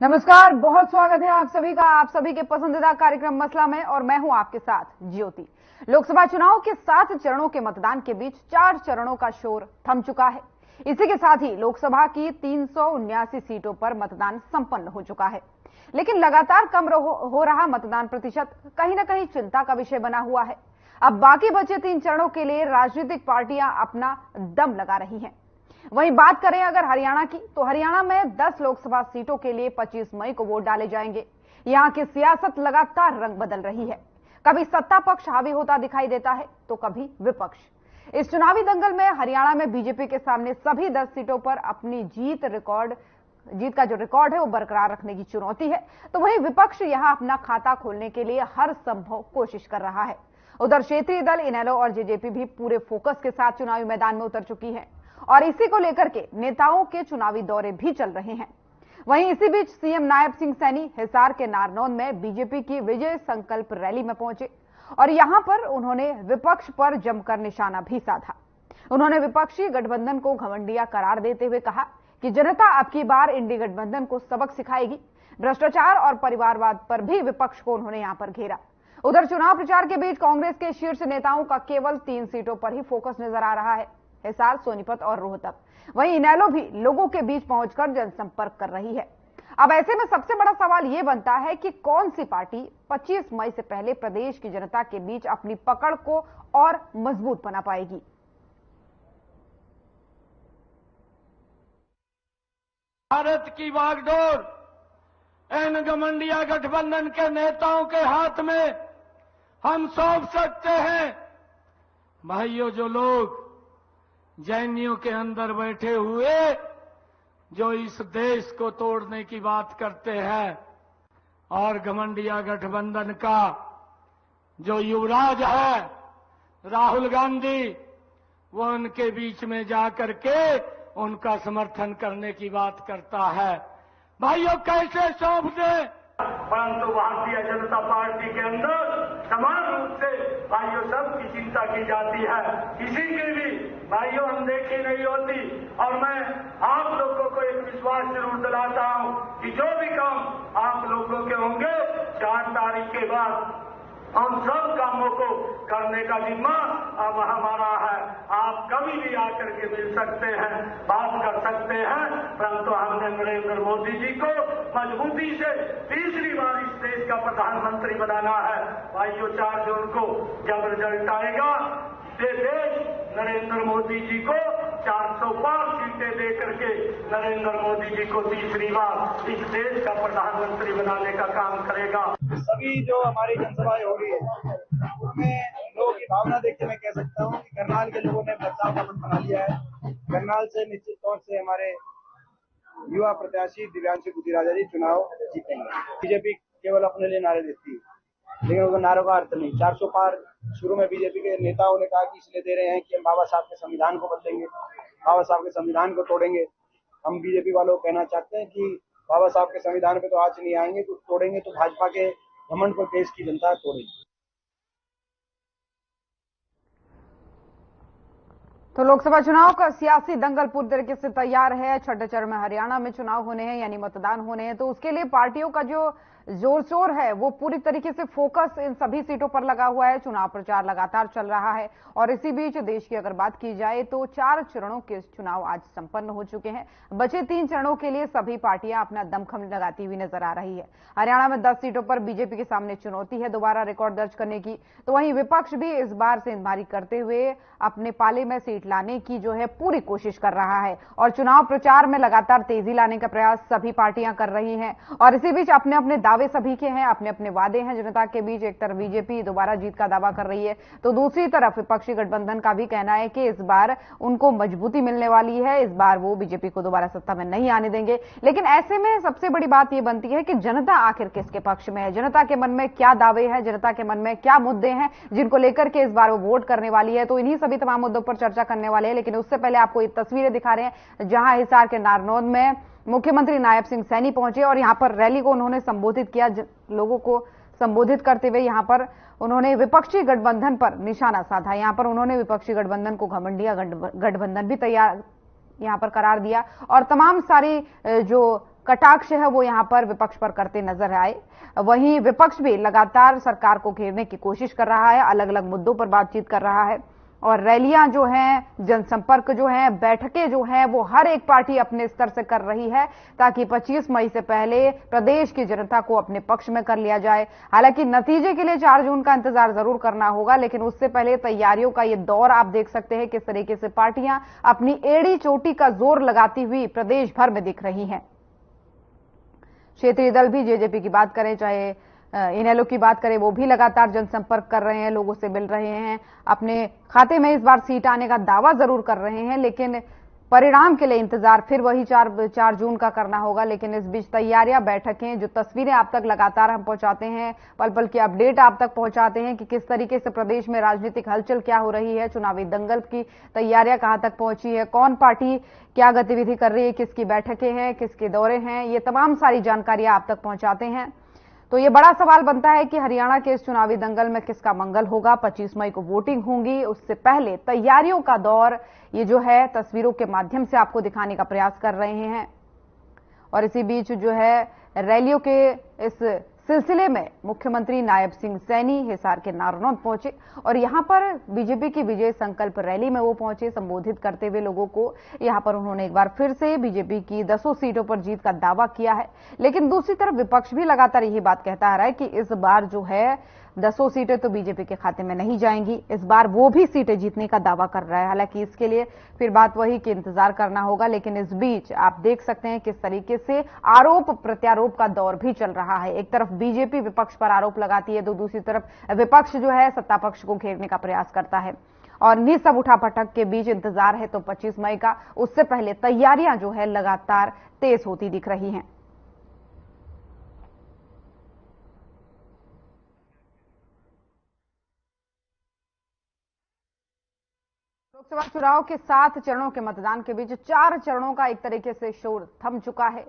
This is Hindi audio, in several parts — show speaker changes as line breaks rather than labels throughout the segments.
नमस्कार, बहुत स्वागत है आप सभी का आप सभी के पसंदीदा कार्यक्रम मसला में, और मैं हूं आपके साथ ज्योति। लोकसभा चुनाव के 7 चरणों के मतदान के बीच 4 चरणों का शोर थम चुका है। इसी के साथ ही लोकसभा की 379 सीटों पर मतदान संपन्न हो चुका है, लेकिन लगातार कम हो रहा मतदान प्रतिशत कहीं ना कहीं चिंता का विषय बना हुआ है। अब बाकी बचे 3 चरणों के लिए राजनीतिक पार्टियां अपना दम लगा रही हैं। वहीं बात करें अगर हरियाणा की, तो हरियाणा में 10 लोकसभा सीटों के लिए 25 मई को वोट डाले जाएंगे। यहां की सियासत लगातार रंग बदल रही है। कभी सत्ता पक्ष हावी होता दिखाई देता है, तो कभी विपक्ष। इस चुनावी दंगल में हरियाणा में बीजेपी के सामने सभी 10 सीटों पर अपनी जीत का जो रिकॉर्ड है वो बरकरार रखने की चुनौती है, तो वहीं विपक्ष यहां अपना खाता खोलने के लिए हर संभव कोशिश कर रहा है। उधर क्षेत्रीय दल इनेलो और जेजेपी भी पूरे फोकस के साथ चुनावी मैदान में उतर चुकी है, और इसी को लेकर के नेताओं के चुनावी दौरे भी चल रहे हैं। वहीं इसी बीच सीएम नायब सिंह सैनी हिसार के नारनौंद में बीजेपी की विजय संकल्प रैली में पहुंचे, और यहां पर उन्होंने विपक्ष पर जमकर निशाना भी साधा। उन्होंने विपक्षी गठबंधन को घमंडिया करार देते हुए कहा कि जनता अब की बार इंडी गठबंधन को सबक सिखाएगी। भ्रष्टाचार और परिवारवाद पर भी विपक्ष को उन्होंने यहां पर घेरा। उधर चुनाव प्रचार के बीच कांग्रेस के शीर्ष नेताओं का केवल 3 सीटों पर ही फोकस नजर आ रहा है, हिसार, सोनीपत और रोहतक। वहीं इनेलो भी लोगों के बीच पहुंचकर जनसंपर्क कर रही है। अब ऐसे में सबसे बड़ा सवाल यह बनता है कि कौन सी पार्टी 25 मई से पहले प्रदेश की जनता के बीच अपनी पकड़ को और मजबूत बना पाएगी।
भारत की बागडोर इन घमंडिया गठबंधन के नेताओं के हाथ में हम सौंप सकते हैं। भाइयों, जो लोग जैनियों के अंदर बैठे हुए जो इस देश को तोड़ने की बात करते हैं, और घमंडिया गठबंधन का जो युवराज है राहुल गांधी, वो उनके बीच में जाकर के उनका समर्थन करने की बात करता है। भाइयों, कैसे सौंप दें?
परंतु भारतीय जनता पार्टी के अंदर समान रूप से भाइयों सबकी चिंता की जाती है। किसी की भी भाइयों अनदेखी नहीं होती, और मैं आप लोगों को एक विश्वास जरूर दिलाता हूं कि जो भी काम आप लोगों के होंगे 4 तारीख के बाद उन सब कामों को करने का जिम्मा अब हमारा है। आप कभी भी आकर के मिल सकते हैं, बात कर सकते हैं, परंतु हमने नरेंद्र मोदी जी को मजबूती से तीसरी बार इस देश का प्रधानमंत्री बनाना है। भाइयों, 4 जून को जब रिजल्ट आएगा, ये देश नरेंद्र मोदी जी को 405 सीटें देकर के नरेंद्र मोदी जी को तीसरी बार इस देश का प्रधानमंत्री बनाने का काम करेगा।
सभी जो हमारी जनसभाएं हो रही है, उसमें लोगों की भावना देख के मैं कह सकता हूँ कि करनाल के लोगों ने बदलाव का मन बना लिया है। करनाल से निश्चित तौर से हमारे युवा प्रत्याशी दिव्यांशु गुजराजा जी चुनाव जीतेंगे। बीजेपी केवल अपने लिए नारे देती है, लेकिन उनका नारों का अर्थ नहीं। 400 पार शुरू में बीजेपी के नेताओं ने कहा कि इसलिए दे रहे हैं कि हम बाबा साहब के संविधान को बदलेंगे, बाबा साहब के संविधान को तोड़ेंगे। हम बीजेपी वालों को कहना चाहते हैं कि बाबा साहब के संविधान पे तो आज नहीं आएंगे, तो तोड़ेंगे तो भाजपा के घमंड पर देश की जनता तोड़ेगी।
तो लोकसभा चुनाव का सियासी दंगल पूरी तरीके से तैयार है। छठे चरण में हरियाणा में चुनाव होने हैं, यानी मतदान होने हैं, तो उसके लिए पार्टियों का जो जोर शोर है वो पूरी तरीके से फोकस इन सभी सीटों पर लगा हुआ है। चुनाव प्रचार लगातार चल रहा है, और इसी बीच देश की अगर बात की जाए तो 4 चरणों के चुनाव आज संपन्न हो चुके हैं। बचे 3 चरणों के लिए सभी पार्टियां अपना दमखम लगाती हुई नजर आ रही है। हरियाणा में 10 सीटों पर बीजेपी के सामने चुनौती है दोबारा रिकॉर्ड दर्ज करने की, तो वहीं विपक्ष भी इस बार सेंधमारी करते हुए अपने पाले में सीट लाने की जो है पूरी कोशिश कर रहा है, और चुनाव प्रचार में लगातार तेजी लाने का प्रयास सभी पार्टियां कर रही हैं। और इसी बीच अपने अपने दावे सभी के हैं, अपने अपने वादे हैं जनता के बीच। एक तरफ बीजेपी दोबारा जीत का दावा कर रही है, तो दूसरी तरफ विपक्षी गठबंधन का भी कहना है कि इस बार उनको मजबूती मिलने वाली है, इस बार वो बीजेपी को दोबारा सत्ता में नहीं आने देंगे। लेकिन ऐसे में सबसे बड़ी बात यह बनती है कि जनता आखिर किसके पक्ष में है, जनता के मन में क्या दावे हैं, जनता के मन में क्या मुद्दे हैं जिनको लेकर के इस बार वो वोट करने वाली है। तो इन्हीं सभी तमाम मुद्दों पर चर्चा करने वाले हैं, लेकिन उससे पहले आपको ये तस्वीरें दिखा रहे हैं जहां हिसार के नारनौंद में मुख्यमंत्री नायब सिंह सैनी पहुंचे, और यहां पर रैली को उन्होंने संबोधित किया। लोगों को संबोधित करते हुए यहां पर उन्होंने विपक्षी गठबंधन पर निशाना साधा। यहां पर उन्होंने विपक्षी गठबंधन को घमंडिया गठबंधन भी तैयार यहां पर करार दिया, और तमाम सारी जो कटाक्ष है वो यहां पर विपक्ष पर करते नजर आए। वहीं विपक्ष भी लगातार सरकार को घेरने की कोशिश कर रहा है, अलग अलग मुद्दों पर बातचीत कर रहा है और रैलियां जो हैं, जनसंपर्क जो है, बैठकें जो हैं, वो हर एक पार्टी अपने स्तर से कर रही है ताकि 25 मई से पहले प्रदेश की जनता को अपने पक्ष में कर लिया जाए। हालांकि नतीजे के लिए 4 जून का इंतजार जरूर करना होगा, लेकिन उससे पहले तैयारियों का ये दौर आप देख सकते हैं किस तरीके से पार्टियां अपनी एड़ी चोटी का जोर लगाती हुई प्रदेश भर में दिख रही हैं। क्षेत्रीय दल भी जेजेपी की बात करें, चाहे इनेलो की बात करें, वो भी लगातार जनसंपर्क कर रहे हैं, लोगों से मिल रहे हैं, अपने खाते में इस बार सीट आने का दावा जरूर कर रहे हैं, लेकिन परिणाम के लिए इंतजार फिर वही 4 जून का करना होगा। लेकिन इस बीच तैयारियां, बैठकें, जो तस्वीरें आप तक लगातार हम पहुंचाते हैं, पल पल की अपडेट आप तक पहुंचाते हैं कि किस तरीके से प्रदेश में राजनीतिक हलचल क्या हो रही है, चुनावी दंगल की तैयारियां कहां तक पहुंची है, कौन पार्टी क्या गतिविधि कर रही है, किसकी बैठकें हैं, किसके दौरे हैं, ये तमाम सारी जानकारियां आप तक पहुंचाते हैं। तो ये बड़ा सवाल बनता है कि हरियाणा के इस चुनावी दंगल में किसका मंगल होगा। 25 मई को वोटिंग होंगी, उससे पहले तैयारियों का दौर ये जो है तस्वीरों के माध्यम से आपको दिखाने का प्रयास कर रहे हैं। और इसी बीच जो है रैलियों के इस सिलसिले में मुख्यमंत्री नायब सिंह सैनी हिसार के नारनौंद पहुंचे और यहां पर बीजेपी की विजय संकल्प रैली में वो पहुंचे। संबोधित करते हुए लोगों को यहां पर उन्होंने एक बार फिर से बीजेपी की 10 सीटों पर जीत का दावा किया है। लेकिन दूसरी तरफ विपक्ष भी लगातार यही बात कहता आ रहा है कि इस बार जो है 10 सीटें तो बीजेपी के खाते में नहीं जाएंगी, इस बार वो भी सीटें जीतने का दावा कर रहा है। हालांकि इसके लिए फिर बात वही कि इंतजार करना होगा। लेकिन इस बीच आप देख सकते हैं किस तरीके से आरोप प्रत्यारोप का दौर भी चल रहा है। एक तरफ बीजेपी विपक्ष पर आरोप लगाती है, तो दूसरी तरफ विपक्ष जो है सत्ता पक्ष को घेरने का प्रयास करता है। और इन्हीं सब उठापटक के बीच इंतजार है तो 25 मई का, उससे पहले तैयारियां जो है लगातार तेज होती दिख रही हैं। लोकसभा चुनाव के 7 चरणों के मतदान के बीच 4 चरणों का एक तरीके से शोर थम चुका है।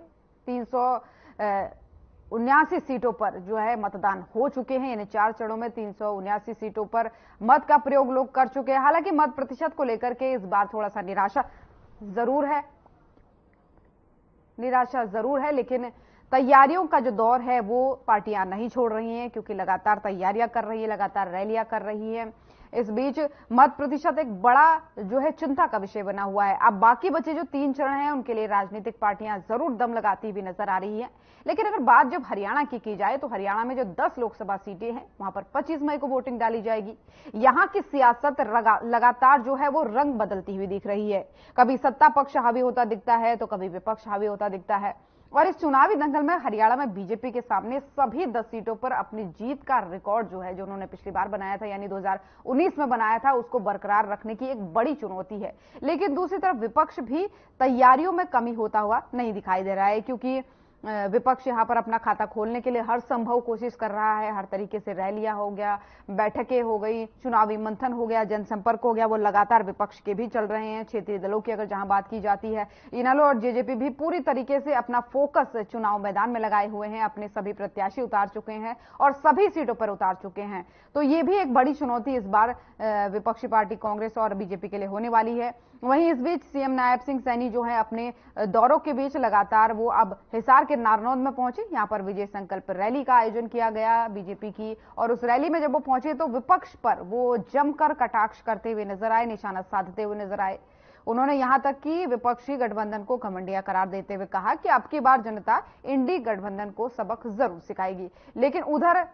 379 सीटों पर जो है मतदान हो चुके हैं, यानी 4 चरणों में 379 सीटों पर मत का प्रयोग लोग कर चुके हैं। हालांकि मत प्रतिशत को लेकर के इस बार थोड़ा सा निराशा जरूर है, लेकिन तैयारियों का जो दौर है वो पार्टियां नहीं छोड़ रही हैं, क्योंकि लगातार तैयारियां कर रही है, लगातार रैलियां कर रही है। इस बीच मत प्रतिशत एक बड़ा जो है चिंता का विषय बना हुआ है। अब बाकी बचे जो 3 चरण हैं उनके लिए राजनीतिक पार्टियां जरूर दम लगाती हुई नजर आ रही हैं। लेकिन अगर बात जब हरियाणा की जाए तो हरियाणा में जो 10 लोकसभा सीटें हैं वहां पर 25 मई को वोटिंग डाली जाएगी। यहां की सियासत लगातार जो है वो रंग बदलती हुई दिख रही है। कभी सत्ता पक्ष हावी होता दिखता है तो कभी विपक्ष हावी होता दिखता है। और इस चुनावी दंगल में हरियाणा में बीजेपी के सामने सभी 10 सीटों पर अपनी जीत का रिकॉर्ड जो है, जो उन्होंने पिछली बार बनाया था, यानी 2019 में बनाया था, उसको बरकरार रखने की एक बड़ी चुनौती है। लेकिन दूसरी तरफ विपक्ष भी तैयारियों में कमी होता हुआ नहीं दिखाई दे रहा है, क्योंकि विपक्ष यहां पर अपना खाता खोलने के लिए हर संभव कोशिश कर रहा है। हर तरीके से रैलियां हो गया, बैठकें हो गई, चुनावी मंथन हो गया, जनसंपर्क हो गया, वो लगातार विपक्ष के भी चल रहे हैं। क्षेत्रीय दलों की अगर जहां बात की जाती है, इनेलो और जेजेपी भी पूरी तरीके से अपना फोकस चुनाव मैदान में लगाए हुए हैं, अपने सभी प्रत्याशी उतार चुके हैं और सभी सीटों पर उतार चुके हैं। तो ये भी एक बड़ी चुनौती इस बार विपक्षी पार्टी कांग्रेस और बीजेपी के लिए होने वाली है। वहीं इस बीच सीएम नायब सिंह सैनी जो है अपने दौरों के बीच लगातार वो अब हिसार के नारनौंद में पहुंचे। यहां पर विजय संकल्प रैली का आयोजन किया गया बीजेपी की, और उस रैली में जब वो पहुंचे तो विपक्ष पर वो जमकर कटाक्ष करते हुए नजर आए, निशाना साधते हुए नजर आए। उन्होंने यहां तक कि विपक्षी गठबंधन को घमंडिया करार देते हुए कहा कि अब की बार जनता इंडी गठबंधन को सबक जरूर सिखाएगी। लेकिन उधर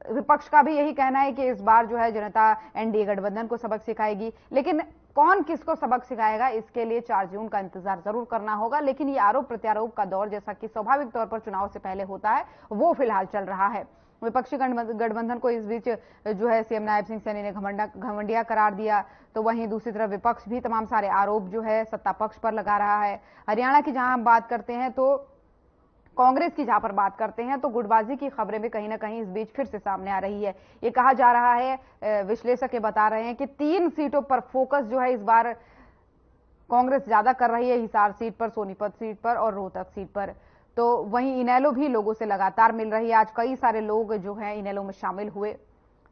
विपक्ष का भी यही कहना है कि इस बार जो है जनता एनडीए गठबंधन को सबक सिखाएगी। लेकिन कौन किसको सबक सिखाएगा, इसके लिए 4 जून का इंतजार जरूर करना होगा। लेकिन ये आरोप प्रत्यारोप का दौर, जैसा कि स्वाभाविक तौर पर चुनाव से पहले होता है, वो फिलहाल चल रहा है। विपक्षी गठबंधन को इस बीच जो है सीएम नायब सिंह सैनी ने घमंडिया करार दिया, तो वहीं दूसरी तरफ विपक्ष भी तमाम सारे आरोप जो है सत्ता पक्ष पर लगा रहा है। हरियाणा की जहां हम बात करते हैं तो कांग्रेस की जहां पर बात करते हैं तो गुटबाजी की खबरें भी कहीं ना कहीं इस बीच फिर से सामने आ रही है। ये कहा जा रहा है, विश्लेषक ये बता रहे हैं कि 3 सीटों पर फोकस जो है इस बार कांग्रेस ज्यादा कर रही है, हिसार सीट पर, सोनीपत सीट पर और रोहतक सीट पर। तो वहीं इनेलो भी लोगों से लगातार मिल रही है। आज कई सारे लोग जो है इनेलो में शामिल हुए।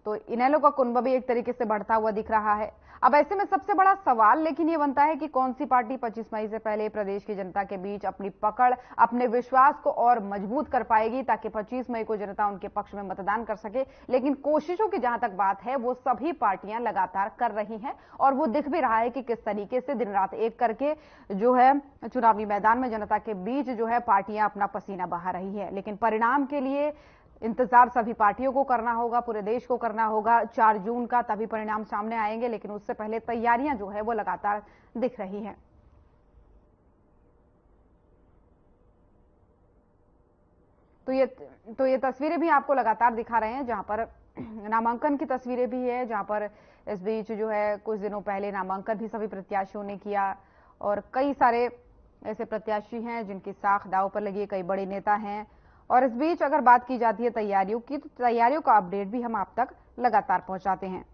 तो इनेलो का कुनबा भी एक तरीके से बढ़ता हुआ दिख रहा है। अब ऐसे में सबसे बड़ा सवाल लेकिन ये बनता है कि कौन सी पार्टी 25 मई से पहले प्रदेश की जनता के बीच अपनी पकड़, अपने विश्वास को और मजबूत कर पाएगी ताकि 25 मई को जनता उनके पक्ष में मतदान कर सके। लेकिन कोशिशों की जहां तक बात है वो सभी पार्टियां लगातार कर रही हैं और वो दिख भी रहा है कि किस तरीके से दिन रात एक करके जो है चुनावी मैदान में जनता के बीच जो है पार्टियां अपना पसीना बहा रही है। लेकिन परिणाम के लिए इंतजार सभी पार्टियों को करना होगा, पूरे देश को करना होगा। 4 जून का तभी परिणाम सामने आएंगे, लेकिन उससे पहले तैयारियां जो है वो लगातार दिख रही हैं। तो ये तस्वीरें भी आपको लगातार दिखा रहे हैं, जहां पर नामांकन की तस्वीरें भी है, जहां पर इस बीच जो है कुछ दिनों पहले नामांकन भी सभी प्रत्याशियों ने किया और कई सारे ऐसे प्रत्याशी हैं जिनकी साख दांव पर लगी है, कई बड़े नेता हैं। और इस बीच अगर बात की जाती है तैयारियों की, तो तैयारियों का अपडेट भी हम आप तक लगातार पहुंचाते हैं।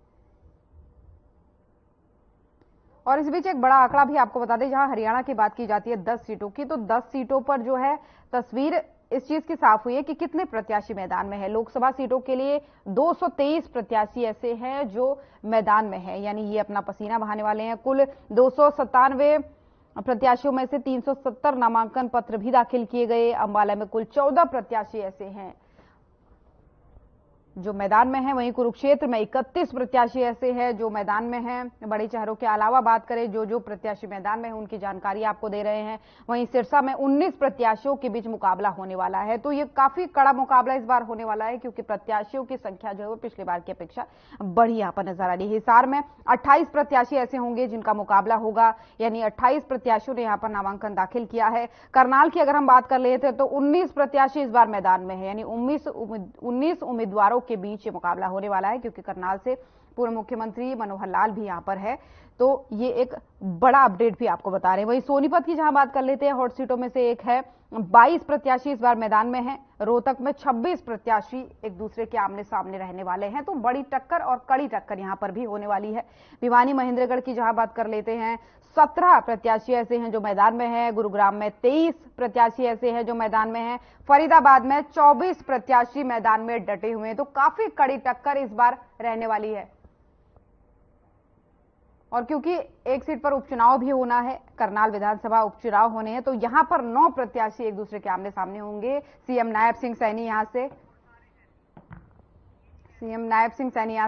और इस बीच एक बड़ा आंकड़ा भी आपको बता दें, जहां हरियाणा की बात की जाती है 10 सीटों की, तो 10 सीटों पर जो है तस्वीर इस चीज की साफ हुई है कि कितने प्रत्याशी मैदान में है। लोकसभा सीटों के लिए 223 प्रत्याशी ऐसे हैं जो मैदान में है, यानी ये अपना पसीना बहाने वाले हैं। कुल 297 प्रत्याशियों में से 370 नामांकन पत्र भी दाखिल किए गए। अंबाला में कुल 14 प्रत्याशी ऐसे हैं जो मैदान में हैं। वहीं कुरुक्षेत्र में 31 प्रत्याशी ऐसे हैं जो मैदान में हैं। बड़े शहरों के अलावा बात करें जो प्रत्याशी मैदान में हैं उनकी जानकारी आपको दे रहे हैं। वहीं सिरसा में 19 प्रत्याशियों के बीच मुकाबला होने वाला है। तो ये काफी कड़ा मुकाबला इस बार होने वाला है, क्योंकि प्रत्याशियों की संख्या जो है वो पिछली बार की अपेक्षा बड़ी यहां पर नजर आ रही है। हिसार में 28 प्रत्याशी ऐसे होंगे जिनका मुकाबला होगा, यानी 28 प्रत्याशियों ने यहां पर नामांकन दाखिल किया है। करनाल की अगर हम बात कर लेते हैं तो 19 प्रत्याशी इस बार मैदान में है, यानी 19 उम्मीदवारों के बीच ये मुकाबला होने वाला है, क्योंकि करनाल से पूर्व मुख्यमंत्री मनोहर लाल भी यहां पर है। तो ये एक बड़ा अपडेट भी आपको बता रहे हैं। वहीं सोनीपत की जहां बात कर लेते हैं, हॉट सीटों में से एक है, 22 प्रत्याशी इस बार मैदान में हैं। रोहतक में 26 प्रत्याशी एक दूसरे के आमने सामने रहने वाले हैं। तो बड़ी टक्कर और कड़ी टक्कर यहां पर भी होने वाली है। भिवानी महेंद्रगढ़ की जहां बात कर लेते हैं, 17 प्रत्याशी ऐसे हैं जो मैदान में हैं। गुरुग्राम में 23 प्रत्याशी ऐसे हैं जो मैदान में हैं। फरीदाबाद में 24 प्रत्याशी मैदान में डटे हुए हैं। तो काफी कड़ी टक्कर इस बार रहने वाली है। और क्योंकि एक सीट पर उपचुनाव भी होना है, करनाल विधानसभा उपचुनाव होने हैं, तो यहां पर 9 प्रत्याशी एक दूसरे के आमने सामने होंगे। सीएम नायब सिंह सैनी यहां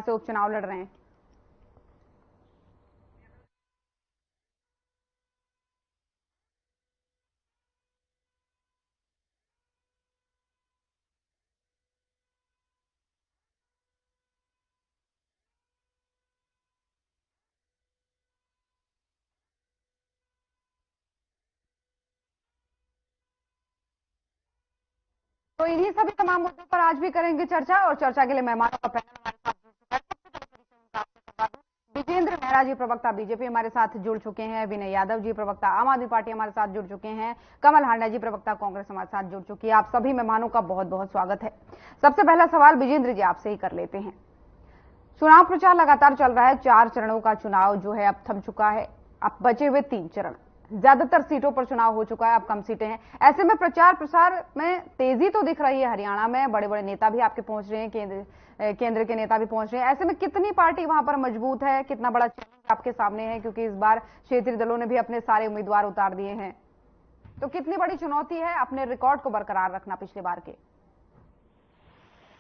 से उपचुनाव लड़ रहे हैं। तो इन्हीं सभी तमाम मुद्दों पर आज भी करेंगे चर्चा, और चर्चा के लिए मेहमानों का पैनल हमारे साथ जुड़ चुका है। सबसे पहले परिचय उनका आपसे करवा दूं। विजेंद्र मेहरा जी प्रवक्ता बीजेपी हमारे साथ जुड़ चुके हैं। विनय यादव जी प्रवक्ता आम आदमी पार्टी हमारे साथ जुड़ चुके हैं। कमल हांडा जी प्रवक्ता कांग्रेस हमारे साथ जुड़ चुकी है। आप सभी मेहमानों का बहुत बहुत स्वागत है। सबसे पहला सवाल विजेंद्र जी आपसे ही कर लेते हैं। चुनाव प्रचार लगातार चल रहा है, 4 चरणों का चुनाव जो है अब थम चुका है। अब बचे हुए 3 चरण, ज्यादातर सीटों पर चुनाव हो चुका है, अब कम सीटें हैं। ऐसे में प्रचार प्रसार में तेजी तो दिख रही है। हरियाणा में बड़े बड़े नेता भी आपके पहुंच रहे हैं, केंद्र के नेता भी पहुंच रहे हैं। ऐसे में कितनी पार्टी वहां पर मजबूत है, कितना बड़ा चैलेंज आपके सामने है, क्योंकि इस बार क्षेत्रीय दलों ने भी अपने सारे उम्मीदवार उतार दिए हैं। तो कितनी बड़ी चुनौती है अपने रिकॉर्ड को बरकरार रखना पिछले बार के?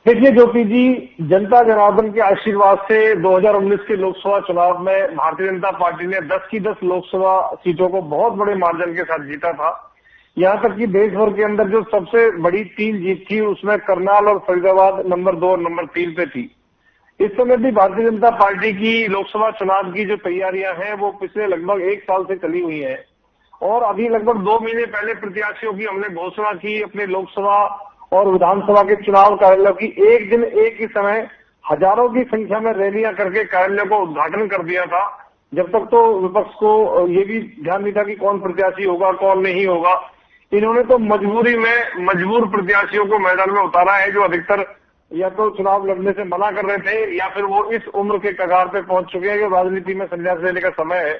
देखिए ज्योति जी, जनता जनार्दन के आशीर्वाद से 2019 के लोकसभा चुनाव में भारतीय जनता पार्टी ने 10 की 10 लोकसभा सीटों को बहुत बड़े मार्जिन के साथ जीता था। यहां तक कि देश भर के अंदर जो सबसे बड़ी 3 जीत थी उसमें करनाल और फरीदाबाद नंबर 2 और नंबर 3 पे थी। इस समय भी भारतीय जनता पार्टी की लोकसभा चुनाव की जो तैयारियां हैं वो पिछले लगभग 1 साल से चली हुई हैं, और अभी लगभग 2 महीने पहले प्रत्याशियों की हमने घोषणा की अपने लोकसभा और विधानसभा के चुनाव कार्यालयों की। एक दिन एक ही समय हजारों की संख्या में रैलियां करके कार्यालयों को उद्घाटन कर दिया था। जब तक तो विपक्ष को ये भी ध्यान नहीं था कि कौन प्रत्याशी होगा कौन नहीं होगा। इन्होंने तो मजबूरी में मजबूर प्रत्याशियों को मैदान में उतारा है, जो अधिकतर या तो चुनाव लड़ने से मना कर रहे थे या फिर वो इस उम्र के कगार पे पहुंच चुके हैं कि राजनीति में संन्यास लेने का समय है।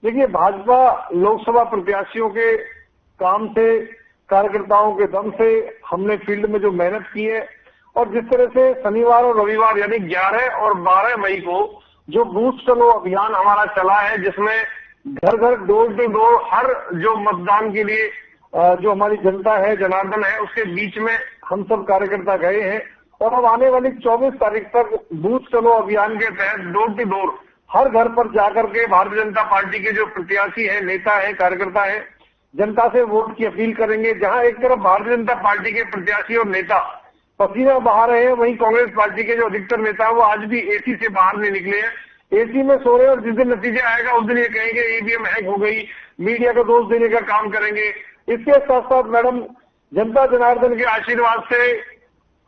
देखिए, भाजपा लोकसभा प्रत्याशियों के काम से, कार्यकर्ताओं के दम से हमने फील्ड में जो मेहनत की है और जिस तरह से शनिवार और रविवार यानी 11 और 12 मई को जो बूथ चलो अभियान हमारा चला है, जिसमें घर घर डोर टू डोर हर जो मतदान के लिए जो हमारी जनता है, जनार्दन है, उसके बीच में हम सब कार्यकर्ता गए हैं। और अब आने वाली 24 तारीख तक बूथ चलो अभियान के तहत डोर टू डोर हर घर पर जाकर के भारतीय जनता पार्टी के जो प्रत्याशी है, नेता है, कार्यकर्ता है, जनता से वोट की अपील करेंगे। जहां एक तरफ भारतीय जनता पार्टी के प्रत्याशी और नेता पसीना बहा रहे हैं, वहीं कांग्रेस पार्टी के जो अधिकतर नेता है वो आज भी एसी से बाहर नहीं निकले हैं, एसी में सो रहे हैं। और जिस दिन नतीजा आएगा उस दिन ये कहेंगे ईवीएम हैक हो गई, मीडिया को दोष देने का काम करेंगे। इसके साथ साथ मैडम, जनता जनार्दन के आशीर्वाद से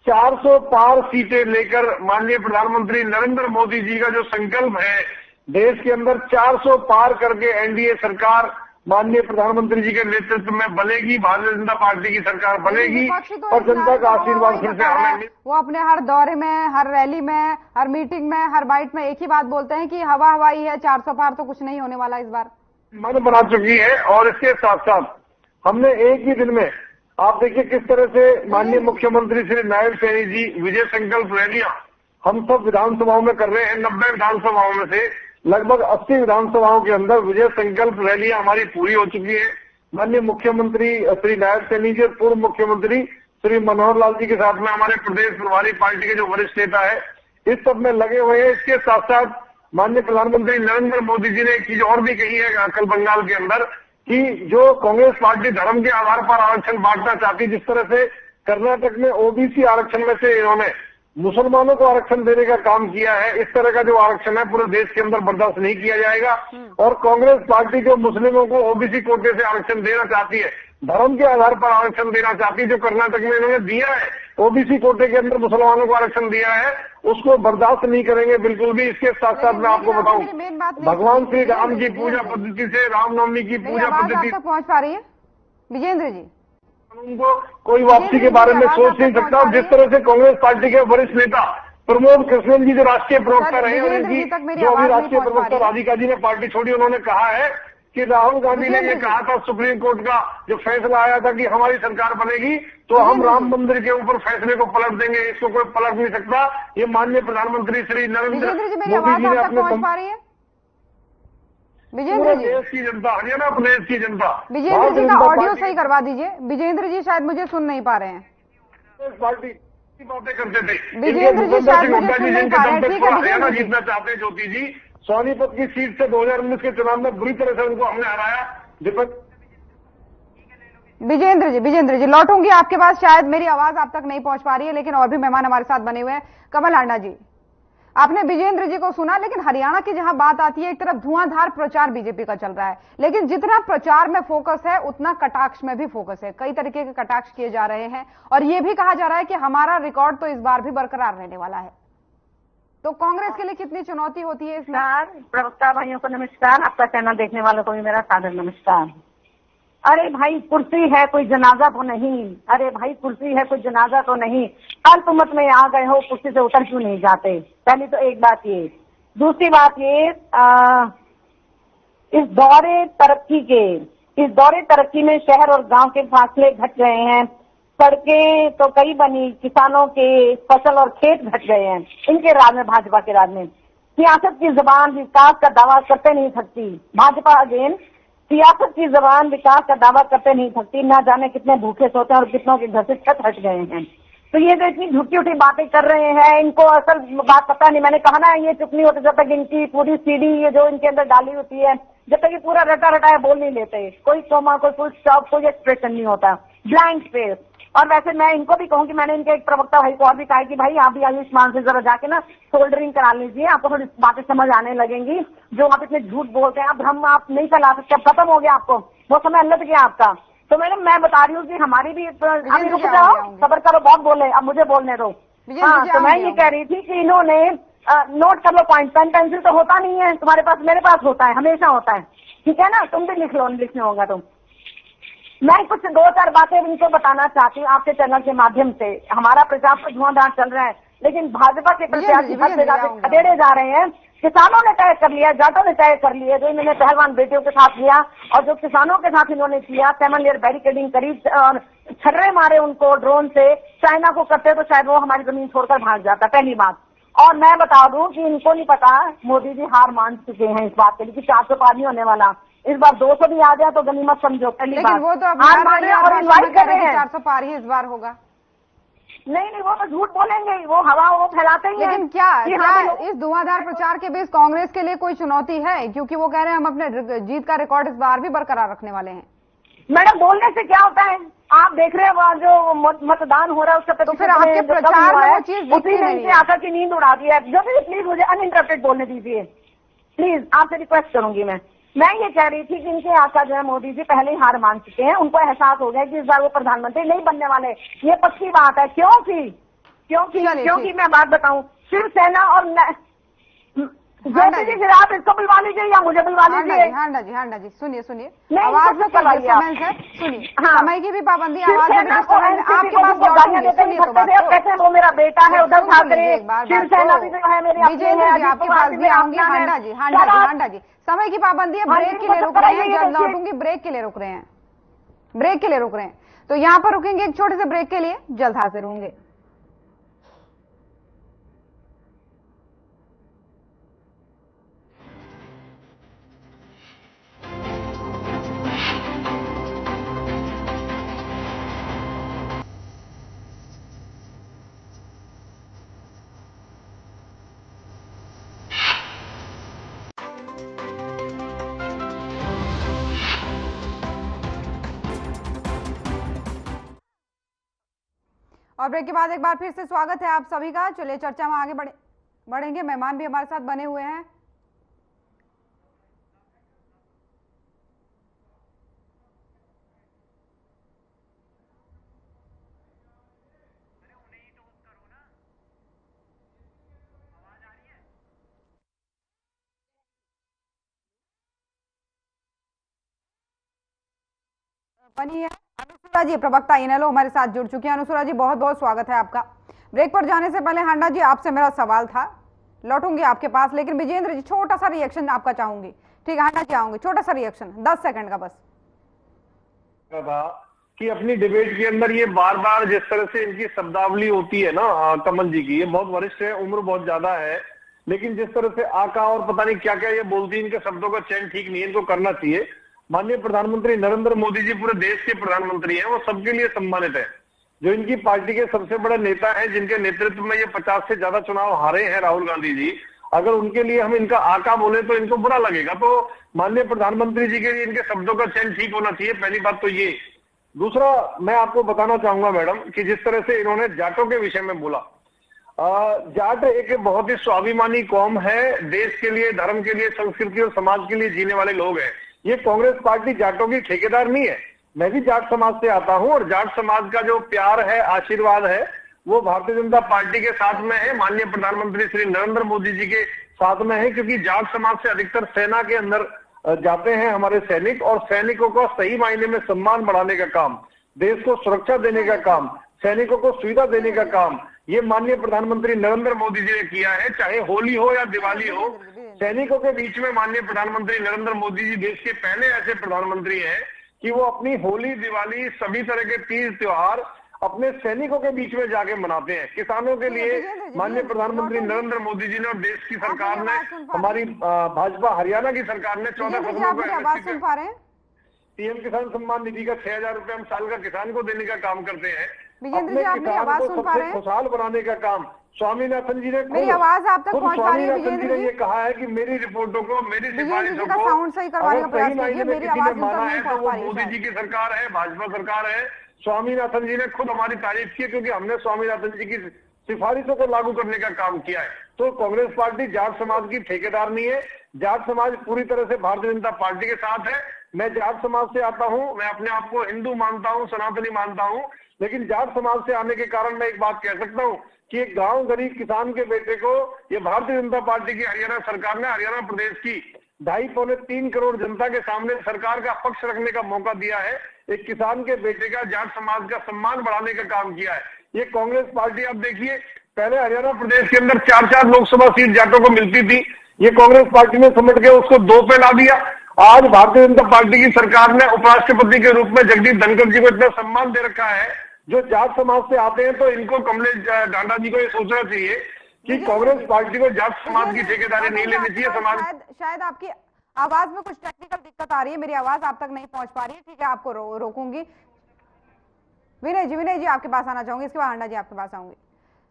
400 पार सीटें लेकर माननीय प्रधानमंत्री नरेंद्र मोदी जी का जो संकल्प है, देश के अंदर 400 पार करके एनडीए सरकार माननीय प्रधानमंत्री जी के नेतृत्व में बनेगी, भारतीय जनता पार्टी की सरकार बनेगी और जनता का आशीर्वाद फिर से हमें।
वो अपने हर दौरे में, हर रैली में, हर मीटिंग में, हर बाइट में एक ही बात बोलते हैं कि हवा हवाई है, 400 पार तो कुछ नहीं होने वाला इस बार।
मन बना चुकी है। और इसके साथ साथ हमने एक ही दिन में, आप देखिए किस तरह से माननीय मुख्यमंत्री श्री नायब सैनी जी विजय संकल्प रैलियां हम सब विधानसभाओं में कर रहे हैं। 90 विधानसभाओं में से लगभग 80 विधानसभाओं के अंदर विजय संकल्प रैलियां हमारी पूरी हो चुकी है। माननीय मुख्यमंत्री श्री नायब सैनी जी और पूर्व मुख्यमंत्री श्री मनोहर लाल जी के साथ में हमारे प्रदेश प्रभारी पार्टी के जो वरिष्ठ नेता है, इस सब में लगे हुए हैं। इसके साथ साथ माननीय प्रधानमंत्री नरेंद्र मोदी जी ने एक चीज और भी कही है कल बंगाल के अंदर, कि जो कांग्रेस पार्टी धर्म के आधार पर आरक्षण बांटना चाहती, जिस तरह से कर्नाटक में ओबीसी आरक्षण में से इन्होंने मुसलमानों को आरक्षण देने का काम किया है, इस तरह का जो आरक्षण है पूरे देश के अंदर बर्दाश्त नहीं किया जाएगा। और कांग्रेस पार्टी जो मुस्लिमों को ओबीसी कोटे से आरक्षण देना चाहती है, धर्म के आधार पर आरक्षण देना चाहती है, जो कर्नाटक में इन्होंने दिया है, ओबीसी कोटे के अंदर मुसलमानों को आरक्षण दिया है, उसको बर्दाश्त नहीं करेंगे बिल्कुल भी। इसके साथ साथ मैं आपको बताऊं, भगवान श्री राम की पूजा पद्धति से, रामनवमी की पूजा पद्धति
पहुंच पा रही है विजेंद्र जी,
उनको कोई वापसी के बारे में सोच नहीं सकता। और जिस तरह से कांग्रेस पार्टी के वरिष्ठ नेता प्रमोद कृष्णन जी जो राष्ट्रीय प्रवक्ता रहे और इनकी जो अभी राष्ट्रीय प्रवक्ता राधिका जी ने पार्टी छोड़ी, उन्होंने कहा है कि राहुल गांधी ने ये कहा था सुप्रीम कोर्ट का जो फैसला आया था कि हमारी सरकार बनेगी तो हम राम मंदिर के ऊपर फैसले को पलट देंगे, इसको कोई पलट नहीं सकता। ये माननीय प्रधानमंत्री श्री नरेंद्र मोदी जी ने अपने
विजेंद्र जी,
देश की जनता, हरियाणा प्रदेश की जनता,
विजेंद्र जी का ऑडियो सही करवा दीजिए। विजेंद्र जी शायद मुझे सुन नहीं पा रहे हैं।
पार्टी की बातें करते थे
विजेंद्र जी, शायद मुझे सुन नहीं पा रहे हैं। ठीक है
हरियाणा जीतना चाहते हैं ज्योति जी, सोनीपत की सीट से 2019 के चुनाव में बुरी तरह से उनको हमने हराया।
विजेंद्र जी लौटूंगी आपके पास, शायद मेरी आवाज आप तक नहीं पहुंच पा रही है, लेकिन और भी मेहमान हमारे साथ बने हुए हैं। कमल आंडा जी, आपने विजेंद्र जी को सुना, लेकिन हरियाणा की जहां बात आती है, एक तरफ धुआंधार प्रचार बीजेपी का चल रहा है, लेकिन जितना प्रचार में फोकस है उतना कटाक्ष में भी फोकस है। कई तरीके के कटाक्ष किए जा रहे हैं और यह भी कहा जा रहा है कि हमारा रिकॉर्ड तो इस बार भी बरकरार रहने वाला है। तो कांग्रेस के लिए कितनी चुनौती होती है इसमें?
प्रवक्ता भाइयों को नमस्कार, आपका चैनल देखने वालों को भी मेरा सादर नमस्कार। अरे भाई कुर्सी है, कोई जनाजा तो नहीं। अरे भाई कुर्सी है, कोई जनाजा तो नहीं। अल्पमत में आ गए हो, कुर्सी से उतर क्यों नहीं जाते? पहली तो एक बात ये। दूसरी बात ये, इस दौरे तरक्की में शहर और गांव के फासले घट गए हैं। सड़कें तो कई बनी, किसानों के फसल और खेत घट गए हैं इनके राज में, भाजपा के राज में। सियासत की जबान विकास का दावा करते नहीं थकती। भाजपा अगेन सियासत की जबान विकास का दावा करते नहीं थकती। ना जाने कितने भूखे सोते हैं और कितनों के घर से छत हट गए हैं। तो ये जो इतनी झूठी उठी बातें कर रहे हैं, इनको असल बात पता नहीं। मैंने कहा ना, ये चुप नहीं होते जब तक इनकी पूरी सीढ़ी ये जो इनके अंदर डाली होती है, जब तक ये पूरा रटा रटाया बोल नहीं लेते। कोई कोमा, कोई फुल स्टॉप, कोई एक्सप्रेशन नहीं होता, ब्लैंक स्पेस। और वैसे मैं इनको भी कहूँ कि मैंने इनके एक प्रवक्ता भाई को और भी कहा कि भाई आप भी आयुष्मान से जरा जाके ना सोल्डरिंग करा लीजिए, आपको थोड़ी बातें समझ आने लगेंगी। जो आप इतने झूठ बोलते हैं, अब हम आप नहीं चला सकते, अब खत्म हो गया आपको, वो समय अलग गया आपका। तो मैडम मैं बता रही हूँ कि हमारी भी, अभी रुक जाओ, सबर करो, बहुत बोले, अब मुझे बोलने दो। हाँ, तो मैं ये कह रही थी कि इन्होंने नोट कर लो पॉइंट, पेन पेंसिल तो होता नहीं है तुम्हारे पास, मेरे पास होता है, हमेशा होता है, ठीक है ना? तुम भी लिख लो, लिखने होगा तुम। मैं कुछ 2-4 बातें इनको बताना चाहती हूँ आपके चैनल के माध्यम से। हमारा प्रचार तो धुआंधार चल रहा है, लेकिन भाजपा के प्रत्याशी हर जगह पे खदेड़े जा रहे हैं। किसानों ने तय कर लिया, जाटों ने तय कर लिया, जो इन्होंने पहलवान बेटियों के साथ किया और जो किसानों के साथ इन्होंने किया, 7 लेयर बैरिकेडिंग करी, छर्रे मारे उनको ड्रोन से, चाइना को करते तो शायद वो हमारी जमीन छोड़कर भाग जाता, पहली बात। और मैं बता दूं कि इनको नहीं पता, मोदी जी हार मान चुके हैं इस बात के लिए कि 400 पार नहीं होने वाला, इस बार 200 भी आ जाए तो गनीमत समझो, पहली बात।
लेकिन वो तो अब
हार माने और इन्वाइट कर रहे हैं
400 पार ही इस बार होगा।
नहीं, वो तो झूठ बोलेंगे, वो हवा वो फैलाते ही हैं।
लेकिन क्या इस धुआंधार प्रचार के बीच कांग्रेस के लिए कोई चुनौती है? क्योंकि वो कह रहे हैं हम अपने जीत का रिकॉर्ड इस बार भी बरकरार रखने वाले हैं।
मैडम, बोलने से क्या होता है? आप देख रहे हैं जो मतदान हो रहा है उसका
तो फिर आपके प्रचार में वो चीज दिखती नहीं है।
आकर की नींद उड़ा दी है। जो भी प्लीज मुझे अनइंटरप्टेड बोलने दीजिए, प्लीज आपसे रिक्वेस्ट करूंगी मैं ये कह रही थी कि इनके आका जो है मोदी जी पहले ही हार मान चुके हैं, उनको एहसास हो गया कि इस बार वो प्रधानमंत्री नहीं बनने वाले। ये पक्की बात है। क्योंकि मैं बात बताऊं, शिवसेना और ज्योति जी आप इसको बुलवा लीजिए या मुझे बुलवा लीजिए।
हांडा जी सुनिए
आवाज में
सुनिए। समय की भी पाबंदी, आवाज में
आपके पास कहते हैं वो मेरा बेटा है उद्धव ठाकरे, शिवसेना भी जो है मेरे
आपके पास भी आऊंगी। हांडा जी समय की पाबंदी है, ब्रेक के लिए रुक रहे हैं, जब लौटूंगी ब्रेक के लिए रुक रहे हैं, तो यहाँ पर रुकेंगे एक छोटे से ब्रेक के लिए, जल्द हाजिर होंगे। और ब्रेक के बाद एक बार फिर से स्वागत है आप सभी का। चलिए चर्चा में आगे बढ़ेंगे। मेहमान भी हमारे साथ बने हुए हैं। बनी है अनुसुरा जी, प्रवक्ता इनेलो हमारे साथ जुड़ चुकी हैं। अनुसुरा जी बहुत बहुत स्वागत है आपका। ब्रेक पर जाने से पहले हांडा जी आपसे मेरा सवाल था, लौटूंगी आपके पास, लेकिन विजेंद्र जी छोटा सा रिएक्शन आपका चाहूंगी। ठीक है हांडा जी आऊंगी, छोटा सा रिएक्शन 10 सेकंड का बस।
कि अपनी डिबेट के अंदर ये बार बार जिस तरह से इनकी शब्दावली होती है ना कमल जी की, ये बहुत वरिष्ठ है, उम्र बहुत ज्यादा है, लेकिन जिस तरह से आका और पता नहीं क्या क्या ये बोलती है, इनके शब्दों का चयन ठीक नहीं है, इनको करना चाहिए। माननीय प्रधानमंत्री नरेंद्र मोदी जी पूरे देश के प्रधानमंत्री हैं, वो सबके लिए सम्मानित है। जो इनकी पार्टी के सबसे बड़े नेता हैं, जिनके नेतृत्व में ये 50 से ज्यादा चुनाव हारे हैं, राहुल गांधी जी, अगर उनके लिए हम इनका आका बोले तो इनको बुरा लगेगा। तो माननीय प्रधानमंत्री जी के लिए इनके शब्दों का चयन ठीक होना चाहिए, पहली बात तो ये। दूसरा, मैं आपको बताना चाहूंगा मैडम कि जिस तरह से इन्होंने जाटों के विषय में बोला, जाट एक बहुत ही स्वाभिमानी कौम है, देश के लिए, धर्म के लिए, संस्कृति और समाज के लिए जीने वाले लोग हैं। ये कांग्रेस पार्टी जाटों की ठेकेदार नहीं है। मैं भी जाट समाज से आता हूं और जाट समाज का जो प्यार है, आशीर्वाद है, वो भारतीय जनता पार्टी के साथ में है, माननीय प्रधानमंत्री श्री नरेंद्र मोदी जी के साथ में है, क्योंकि जाट समाज से अधिकतर सेना के अंदर जाते हैं हमारे सैनिक, और सैनिकों का सही मायने में सम्मान बढ़ाने का काम, देश को सुरक्षा देने का काम, सैनिकों को सुविधा देने का काम ये माननीय प्रधानमंत्री नरेंद्र मोदी जी ने किया है। चाहे होली हो या दिवाली हो, सैनिकों के बीच में माननीय प्रधानमंत्री नरेंद्र मोदी जी देश के पहले ऐसे प्रधानमंत्री हैं कि वो अपनी होली, दिवाली, सभी तरह के तीज त्योहार अपने सैनिकों के बीच में जाके मनाते हैं। किसानों के लिए माननीय प्रधानमंत्री नरेंद्र मोदी जी ने और देश की सरकार ने, हमारी भाजपा हरियाणा की सरकार ने 14 फसलों को पीएम किसान सम्मान निधि का 6,000 रुपए हम साल का किसान को देने का काम करते हैं। अपने किसान को सबसे खुशहाल बनाने का काम स्वामीनाथन जी ने,
मेरी आवाज आप तक पहुंच पा रही है?
स्वामीनाथन जी ने ये कहा है कि मेरी रिपोर्टों को, मेरी सिफारिशों को
साउंड सही करवाने का प्रयास कीजिए। मेरी आवाज
माना है तो वो मोदी जी की सरकार है, भाजपा सरकार है। स्वामीनाथन जी ने खुद हमारी तारीफ की क्योंकि हमने स्वामीनाथन जी की सिफारिशों को लागू करने का काम किया है। तो कांग्रेस पार्टी जाट समाज की ठेकेदार नहीं है। जाट समाज पूरी तरह से भारतीय जनता पार्टी के साथ है। मैं जाट समाज से आता हूं, मैं अपने आप को हिंदू मानता हूं, सनातनी मानता हूं, लेकिन जाट समाज से आने के कारण मैं एक बात कह सकता हूं कि एक गांव गरीब किसान के बेटे को ये भारतीय जनता पार्टी की हरियाणा सरकार ने, हरियाणा प्रदेश की 2.5-3 करोड़ जनता के सामने सरकार का पक्ष रखने का मौका दिया है। एक किसान के बेटे का, जाट समाज का सम्मान बढ़ाने का काम किया है। ये कांग्रेस पार्टी, आप देखिए पहले हरियाणा प्रदेश के अंदर 4-4 लोकसभा सीट जाटों को मिलती थी, ये कांग्रेस पार्टी ने समझ के उसको 2 पे ला दिया। आज भारतीय जनता पार्टी की सरकार ने उपराष्ट्रपति के रूप में जगदीप धनखड़ जी को इतना सम्मान दे रखा है। जो जाट समाज से आते हैं तो इनको कमलेश ढांडा जी को ये सोचना चाहिए कि कांग्रेस पार्टी को जाट समाज की ठेकेदारी नहीं लेनी चाहिए। समाज
शायद आपकी आवाज में कुछ टेक्निकल दिक्कत आ रही है, मेरी आवाज आप तक नहीं पहुंच पा रही है। ठीक है, आपको रोकूंगी। विनय जी आपके पास आना चाहूंगी, इसके बाद हांडा जी आपके पास आऊंगी।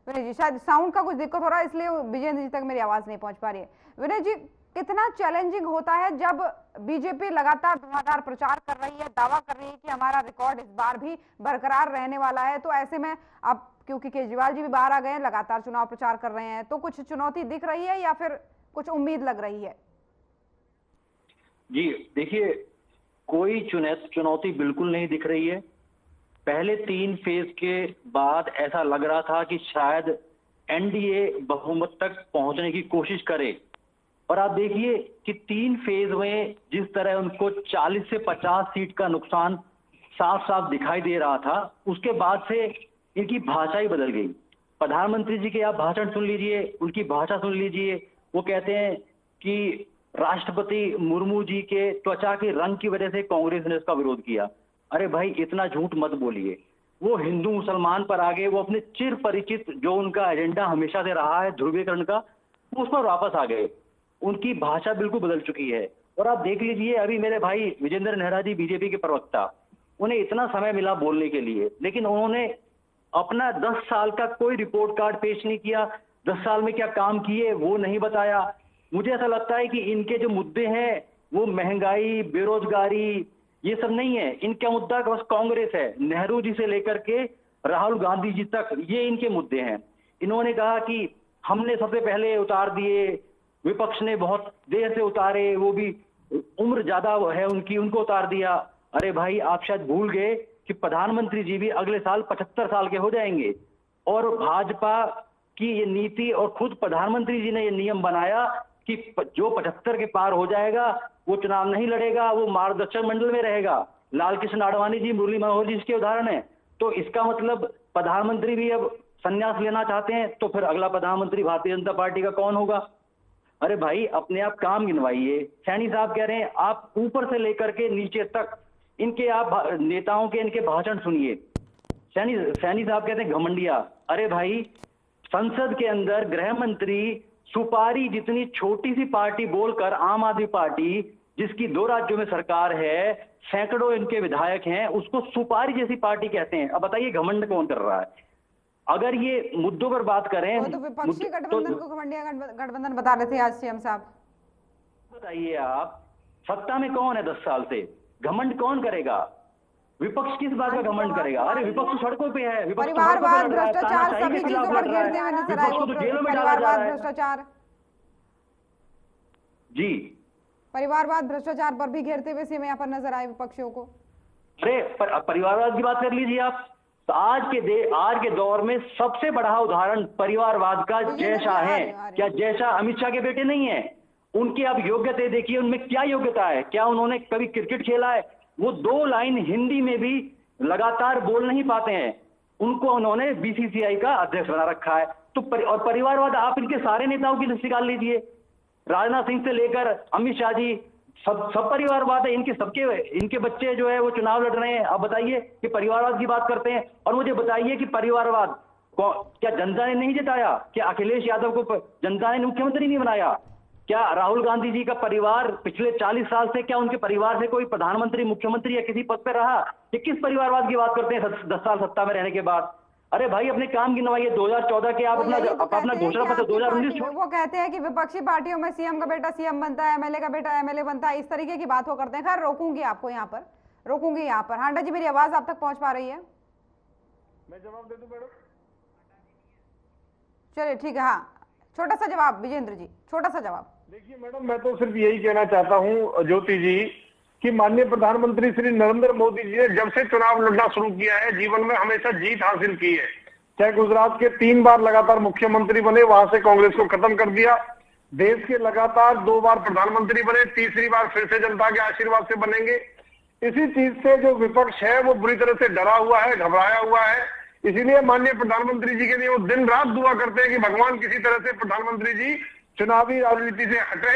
विनय जी, शायद साउंड का कुछ दिक्कत हो रहा है, इसलिए विजेंद्र जी तक मेरी आवाज नहीं पहुंच पा रही है। विनय जी, कितना चैलेंजिंग होता है जब बीजेपी लगातार धुआंधार प्रचार कर रही है, दावा कर रही है कि हमारा रिकॉर्ड इस बार भी बरकरार रहने वाला है, तो ऐसे में अब क्योंकि केजरीवाल जी भी बाहर आ गए हैं, लगातार चुनाव प्रचार कर रहे हैं, तो कुछ चुनौती दिख रही है या फिर कुछ उम्मीद लग रही है?
जी देखिए, कोई चुनौती बिल्कुल नहीं दिख रही है। पहले 3 फेज के बाद ऐसा लग रहा था कि शायद एनडीए बहुमत तक पहुंचने की कोशिश करे, और आप देखिए कि 3 फेज में जिस तरह उनको 40 से 50 सीट का नुकसान साफ साफ दिखाई दे रहा था, उसके बाद से इनकी भाषा ही बदल गई। प्रधानमंत्री जी के आप भाषण सुन लीजिए, उनकी भाषा सुन लीजिए। वो कहते हैं कि राष्ट्रपति मुर्मू जी के त्वचा के रंग की वजह से कांग्रेस ने इसका विरोध किया। अरे भाई, इतना झूठ मत बोलिए। वो हिंदू मुसलमान पर आ गए, वो अपने चिर परिचित जो उनका एजेंडा हमेशा से रहा है ध्रुवीकरण का, वो उस पर वापस आ गए। उनकी भाषा बिल्कुल बदल चुकी है। और आप देख लीजिए, अभी मेरे भाई विजेंद्र नेहरा जी बीजेपी के प्रवक्ता, उन्हें इतना समय मिला बोलने के लिए, लेकिन उन्होंने अपना 10 साल का कोई रिपोर्ट कार्ड पेश नहीं किया। 10 साल में क्या काम किए वो नहीं बताया। मुझे ऐसा लगता है कि इनके जो मुद्दे हैं वो महंगाई, बेरोजगारी, ये सब नहीं है। इनका मुद्दा बस कांग्रेस है। नेहरू जी से लेकर के राहुल गांधी जी तक ये इनके मुद्दे हैं। इन्होंने कहा कि हमने सबसे पहले उतार दिए, विपक्ष ने बहुत देर से उतारे, वो भी उम्र ज्यादा है उनकी, उनको उतार दिया। अरे भाई, आप शायद भूल गए कि प्रधानमंत्री जी भी अगले साल 75 साल के हो जाएंगे, और भाजपा की ये नीति और खुद प्रधानमंत्री जी ने ये नियम बनाया कि जो 75 के पार हो जाएगा वो चुनाव नहीं लड़ेगा, वो मार्गदर्शक मंडल में रहेगा। लाल कृष्ण आडवाणी जी, मुरली मनोहर जी इसके उदाहरण है। तो इसका मतलब प्रधानमंत्री भी अब संन्यास लेना चाहते हैं, तो फिर अगला प्रधानमंत्री भारतीय जनता पार्टी का कौन होगा? अरे भाई, अपने आप काम गिनवाइए। सैनी साहब कह रहे हैं, आप ऊपर से लेकर के नीचे तक इनके आप नेताओं के इनके भाषण सुनिए। सैनी साहब कहते हैं घमंडिया। अरे भाई, संसद के अंदर गृह मंत्री सुपारी जितनी छोटी सी पार्टी बोलकर, आम आदमी पार्टी जिसकी 2 राज्यों में सरकार है, सैकड़ों इनके विधायक हैं, उसको सुपारी जैसी पार्टी कहते हैं। अब बताइए घमंड कौन कर रहा है? अगर ये मुद्दों पर बात करें
तो विपक्षी गठबंधन को घमंडिया गठबंधन बता रहे थे आज सीएम साहब।
बताइए आप, सत्ता में कौन है 10 साल से? घमंड कौन करेगा? विपक्ष किस बात का घमंड करेगा? अरे विपक्ष तो सड़कों पे है,
परिवारवाद, भ्रष्टाचार सभी चीजों पर घेरते हुए नजर आए। परिवारवाद, भ्रष्टाचार, जी परिवारवाद भ्रष्टाचार पर भी घेरते हुए सीएम यहाँ पर नजर आए विपक्षियों को।
अरे परिवारवाद की बात कर लीजिए आप। तो आज के दौर में सबसे बड़ा उदाहरण परिवारवाद का जय शाह है। क्या जय शाह अमित शाह के बेटे नहीं है? उनकी आप योग्यता देखिए, उनमें क्या योग्यता है? क्या उन्होंने कभी क्रिकेट खेला है? वो 2 लाइन हिंदी में भी लगातार बोल नहीं पाते हैं, उनको उन्होंने बीसीसीआई का अध्यक्ष बना रखा है। तो और परिवारवाद आप इनके सारे नेताओं की लिस्ट निकाल लीजिए, राजनाथ सिंह से लेकर अमित शाह जी, सब परिवारवाद है। इनके बच्चे जो है वो चुनाव लड़ रहे हैं। अब बताइए कि परिवारवाद की बात करते हैं। और मुझे बताइए कि परिवारवाद क्या जनता ने नहीं जिताया? क्या अखिलेश यादव को जनता ने मुख्यमंत्री नहीं बनाया? क्या राहुल गांधी जी का परिवार पिछले 40 साल से, क्या उनके परिवार से कोई प्रधानमंत्री, मुख्यमंत्री या किसी पद पर रहा? ये किस परिवारवाद की बात करते हैं 10 साल सत्ता में रहने के बाद? अरे भाई, अपने काम गिनवाइए। 2014 के आप अपना घोषणा पत्र 2019।
वो कहते हैं कि विपक्षी पार्टियों में सीएम का बेटा सीएम बनता है, एमएलए का बेटा एमएलए बनता है, इस तरीके की बात वो करते हैं। खैर, रोकूंगी आपको यहाँ पर। हांडा जी, मेरी आवाज आप तक पहुंच पा रही है?
मैं जवाब दे दूं मैडम?
चलिए ठीक है, हाँ, छोटा सा जवाब विजेंद्र जी, छोटा सा जवाब।
देखिए मैडम, मैं तो सिर्फ यही कहना चाहता हूं ज्योति जी कि माननीय प्रधानमंत्री श्री नरेंद्र मोदी जी ने जब से चुनाव लड़ना शुरू किया है, जीवन में हमेशा जीत हासिल की है। चाहे गुजरात के 3 बार लगातार मुख्यमंत्री बने, वहां से कांग्रेस को खत्म कर दिया। देश के लगातार 2 बार प्रधानमंत्री बने, तीसरी बार फिर से जनता के आशीर्वाद से बनेंगे। इसी चीज से जो विपक्ष है वो बुरी तरह से डरा हुआ है, घबराया हुआ है। इसीलिए माननीय प्रधानमंत्री जी के लिए वो दिन रात दुआ करते हैं कि भगवान किसी तरह से प्रधानमंत्री जी चुनावी राजनीति से हटे,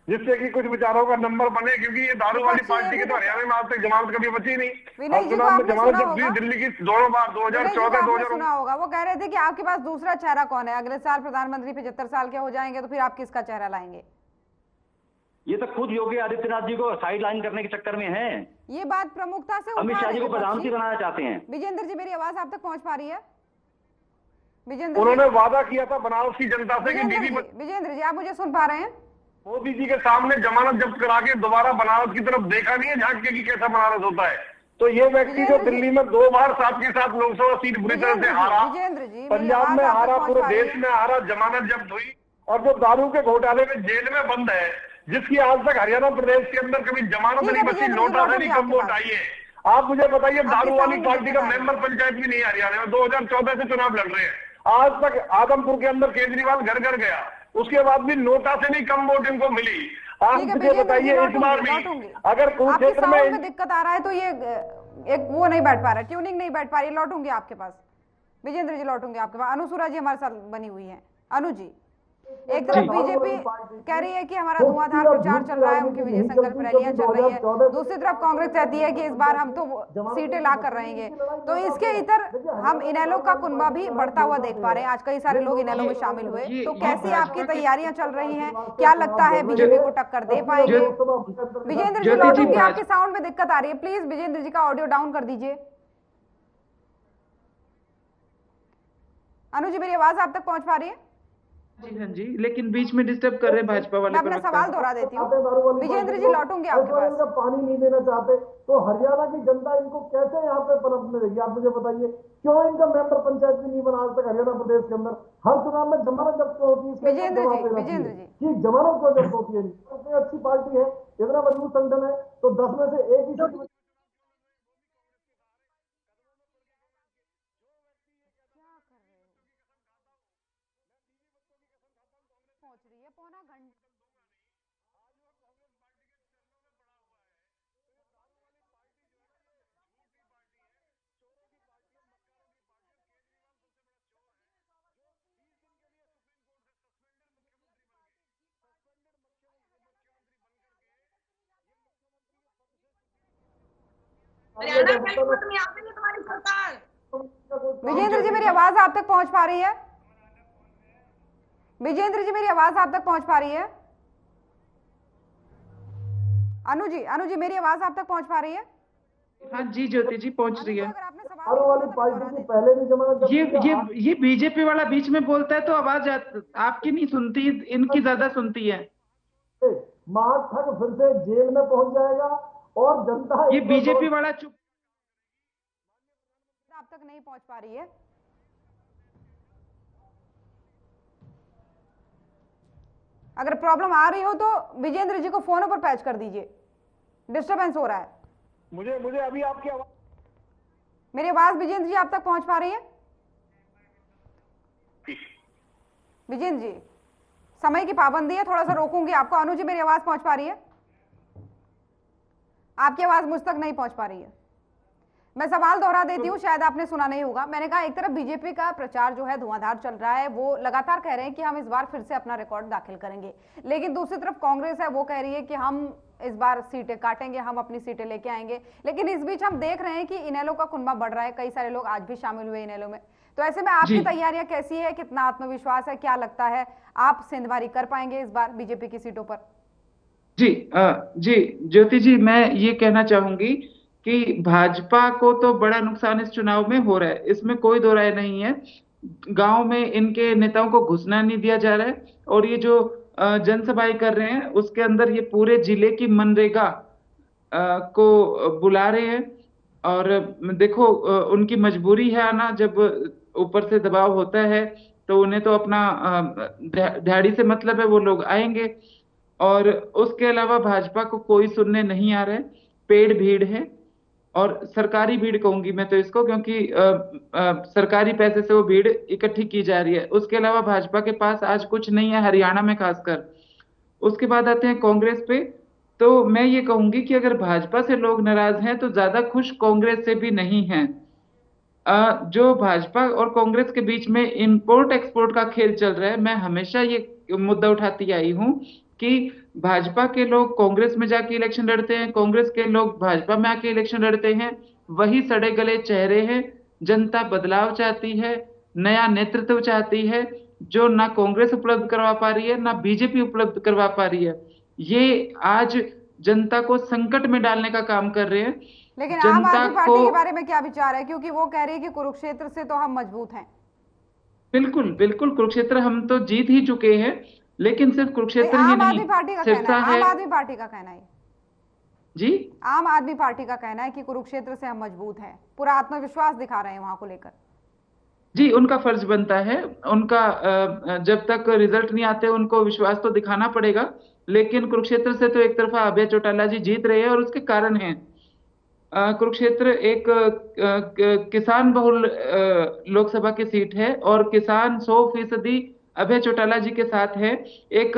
जिससे कि कुछ विचारों का नंबर बने, क्योंकि ये दारू वाली पार्टी के तो हरियाणा में आज तक जमानत कभी बची नहीं। और चुनाव में जमानत जब हुई दिल्ली की दोनों बार 2014 2019
सुना होगा, वो कह रहे थे कि आपके पास दूसरा चेहरा कौन है, अगले साल प्रधानमंत्री 75 साल के हो जाएंगे तो फिर आप किसका चेहरा लाएंगे?
ये तो खुद योगी आदित्यनाथ जी को साइड लाइन करने के चक्कर में है।
ये बात प्रमुखता से
अमित शाह जी को प्रधानमंत्री बनाना चाहते हैं।
विजेंद्र जी, मेरी आवाज आप तक पहुंच पा रही है? विजेंद्र
उन्होंने वादा किया था बनारस की जनता से कि
विजेंद्र जी, आप मुझे सुन पा रहे हैं?
मोदी जी के सामने जमानत जब्त करा के दोबारा बनारस की तरफ देखा नहीं है झांक के कि कैसा बनारस होता है। तो ये व्यक्ति जो दिल्ली में 2 बार साथ के साथ लोकसभा सीट बुरी तरह से हारा, पंजाब में हारा, पूरे देश में हारा, जमानत जब्त हुई, और जो दारू के घोटाले में जेल में बंद है, जिसकी आज तक हरियाणा प्रदेश के अंदर कभी जमानत नहीं बची, नोटा से नहीं कम वोट आई है। आप मुझे बताइए, दारू वाली पार्टी का मेंबर पंचायत भी नहीं हरियाणा में, 2014 से चुनाव लड़ रहे हैं। आज तक आदमपुर के अंदर केजरीवाल घर घर गया, उसके बाद भी नोटा से नहीं कम वोट इनको मिली। आप मुझे बताइए, इस बार भी अगर कुरुक्षेत्र में
दिक्कत आ रहा है तो ये एक वो नहीं बैठ पा रहा है, ट्यूनिंग नहीं बैठ पा रही, लौटूंगी आपके पास। विजेंद्र जी लौटूंगे आपके पास। अनुसूरा जी हमारे साथ बनी हुई है। अनु जी, एक तरफ बीजेपी कह रही है कि हमारा धुआंधार प्रचार चल रहा है, उनकी विजय संकल्प रैलियां चल रही है, दूसरी तरफ कांग्रेस कहती है कि इस बार हम तो सीटें ला कर रहेंगे। तो इसके इधर हम इनेलो का कुनबा भी बढ़ता हुआ देख पा रहे हैं, आज कई सारे लोग इनेलो में शामिल हुए। तो कैसी आपकी तैयारियां चल रही हैं, क्या लगता है बीजेपी को टक्कर दे पाएंगे? विजेंद्र जी लौटूंगी, आपके साउंड में दिक्कत आ रही है, प्लीज विजेंद्र जी का ऑडियो डाउन कर दीजिए। अनु जी, मेरी आवाज आप तक पहुंच पा रही है?
जी हाँ जी, लेकिन बीच में डिस्टर्ब कर रहे हैं भाजपा वाले।
मैं अपना सवाल दोहरा देती हूँ। विजेंद्र जी लौटूंगी आपके पास।
पानी नहीं देना चाहते तो हरियाणा की जनता इनको कैसे यहाँ पे पनपने देगी? आप मुझे बताइए, क्यों इनका मेंबर पंचायत भी नहीं बना आज तक हरियाणा प्रदेश के अंदर? हर चुनाव में जमानत जब्त होती है,
विजेंद्र जी
कि जमानत को जब्त होती है। इतनी अच्छी पार्टी है, इतना मजबूत संगठन है, तो 10 में से एक ही सीट
विजेंद्र जी, मेरी आवाज आप तक पहुंच पा रही है? विजेंद्र जी, मेरी आवाज आप तक पहुंच पा रही है? अनु जी, मेरी आवाज आप तक पहुंच पा रही है?
हाँ जी ज्योति जी, पहुंच रही है।
वाली पार्टी पहले भी जमानत
ये बीजेपी वाला बीच में बोलता है तो आवाज आपकी नहीं सुनती, इनकी ज्यादा सुनती है।
महाठग फिर से जेल में पहुंच जाएगा और जनता
ये बीजेपी वाला चुप
आप तक नहीं पहुंच पा रही है। अगर प्रॉब्लम आ रही हो तो विजेंद्र जी को फोन पर पैच कर दीजिए, डिस्टरबेंस हो रहा है।
मुझे अभी आपकी आवाज,
मेरी आवाज विजेंद्र जी आप तक पहुंच पा रही है? विजेंद्र जी, समय की पाबंदी है, थोड़ा सा रोकूंगी आपको। अनु जी, मेरी आवाज पहुंच पा रही है? आपकी आवाज मुझ तक नहीं पहुंच पा रही है। मैं सवाल दोहरा देती हूँ, शायद आपने सुना नहीं होगा। मैंने कहा एक तरफ बीजेपी का प्रचार जो है धुआंधार चल रहा है, वो लगातार कह रहे हैं कि हम इस बार फिर से अपना रिकॉर्ड दाखिल करेंगे, लेकिन दूसरी तरफ कांग्रेस है, वो कह रही है कि हम इस बार सीटें काटेंगे, हम अपनी सीटें लेके आएंगे। लेकिन इस बीच हम देख रहे हैं कि इनेलो का कुनबा बढ़ रहा है, कई सारे लोग आज भी शामिल हुए इनेलो में। तो ऐसे में आपकी तैयारियां कैसी है, कितना आत्मविश्वास है, क्या लगता है आप सेंधमारी कर पाएंगे इस बार बीजेपी की सीटों पर?
जी ज्योति जी, मैं ये कहना चाहूंगी कि भाजपा को तो बड़ा नुकसान इस चुनाव में हो रहा है, इसमें कोई दो राय नहीं है। गांव में इनके नेताओं को घुसना नहीं दिया जा रहा है, और ये जो जनसभाएं कर रहे हैं उसके अंदर ये पूरे जिले की मनरेगा को बुला रहे हैं। और देखो, उनकी मजबूरी है आना, जब ऊपर से दबाव होता है तो उन्हें तो अपना दिहाड़ी से मतलब है, वो लोग आएंगे। और उसके अलावा भाजपा को कोई सुनने नहीं आ रहा है, पेड़ भीड़ है, और सरकारी भीड़ कहूंगी मैं तो इसको, क्योंकि सरकारी पैसे से वो भीड़ इकट्ठी की जा रही है। उसके अलावा भाजपा के पास आज कुछ नहीं है, हरियाणा में खासकर। उसके बाद आते हैं कांग्रेस पे, तो मैं ये कहूंगी कि अगर भाजपा से लोग नाराज हैं तो ज्यादा खुश कांग्रेस से भी नहीं हैं। जो भाजपा और कांग्रेस के बीच में इंपोर्ट एक्सपोर्ट का खेल चल रहा है, मैं हमेशा ये मुद्दा उठाती आई हूं कि भाजपा के लोग कांग्रेस में जाके इलेक्शन लड़ते हैं, कांग्रेस के लोग भाजपा में आके इलेक्शन लड़ते हैं, वही सड़े गले चेहरे हैं। जनता बदलाव चाहती है, नया नेतृत्व चाहती है, जो ना कांग्रेस उपलब्ध करवा पा रही है ना बीजेपी उपलब्ध करवा पा रही है। ये आज जनता को संकट में डालने का काम कर रहे हैं।
लेकिन आम आदमी पार्टी के बारे में क्या विचार है, क्योंकि वो कह रही है कि कुरुक्षेत्र से तो हम मजबूत हैं।
बिल्कुल बिल्कुल, कुरुक्षेत्र हम तो जीत ही चुके हैं, लेकिन सिर्फ कुरुक्षेत्र ही नहीं, सिरसा है।
आम आदमी पार्टी का कहना है
जी,
आम आदमी पार्टी का कहना है कि कुरुक्षेत्र से हम मजबूत हैं, पूरा आत्मविश्वास दिखा रहे हैं वहां को लेकर।
जी, उनका फर्ज बनता है, उनका जब तक रिजल्ट नहीं आते उनको विश्वास तो दिखाना पड़ेगा। लेकिन कुरुक्षेत्र से तो एक तरफा अभय चौटाला जी जीत रहे हैं और उसके कारण हैं। कुरुक्षेत्र एक किसान बहुल लोकसभा की सीट है और किसान 100% अभय चौटाला जी के साथ है। एक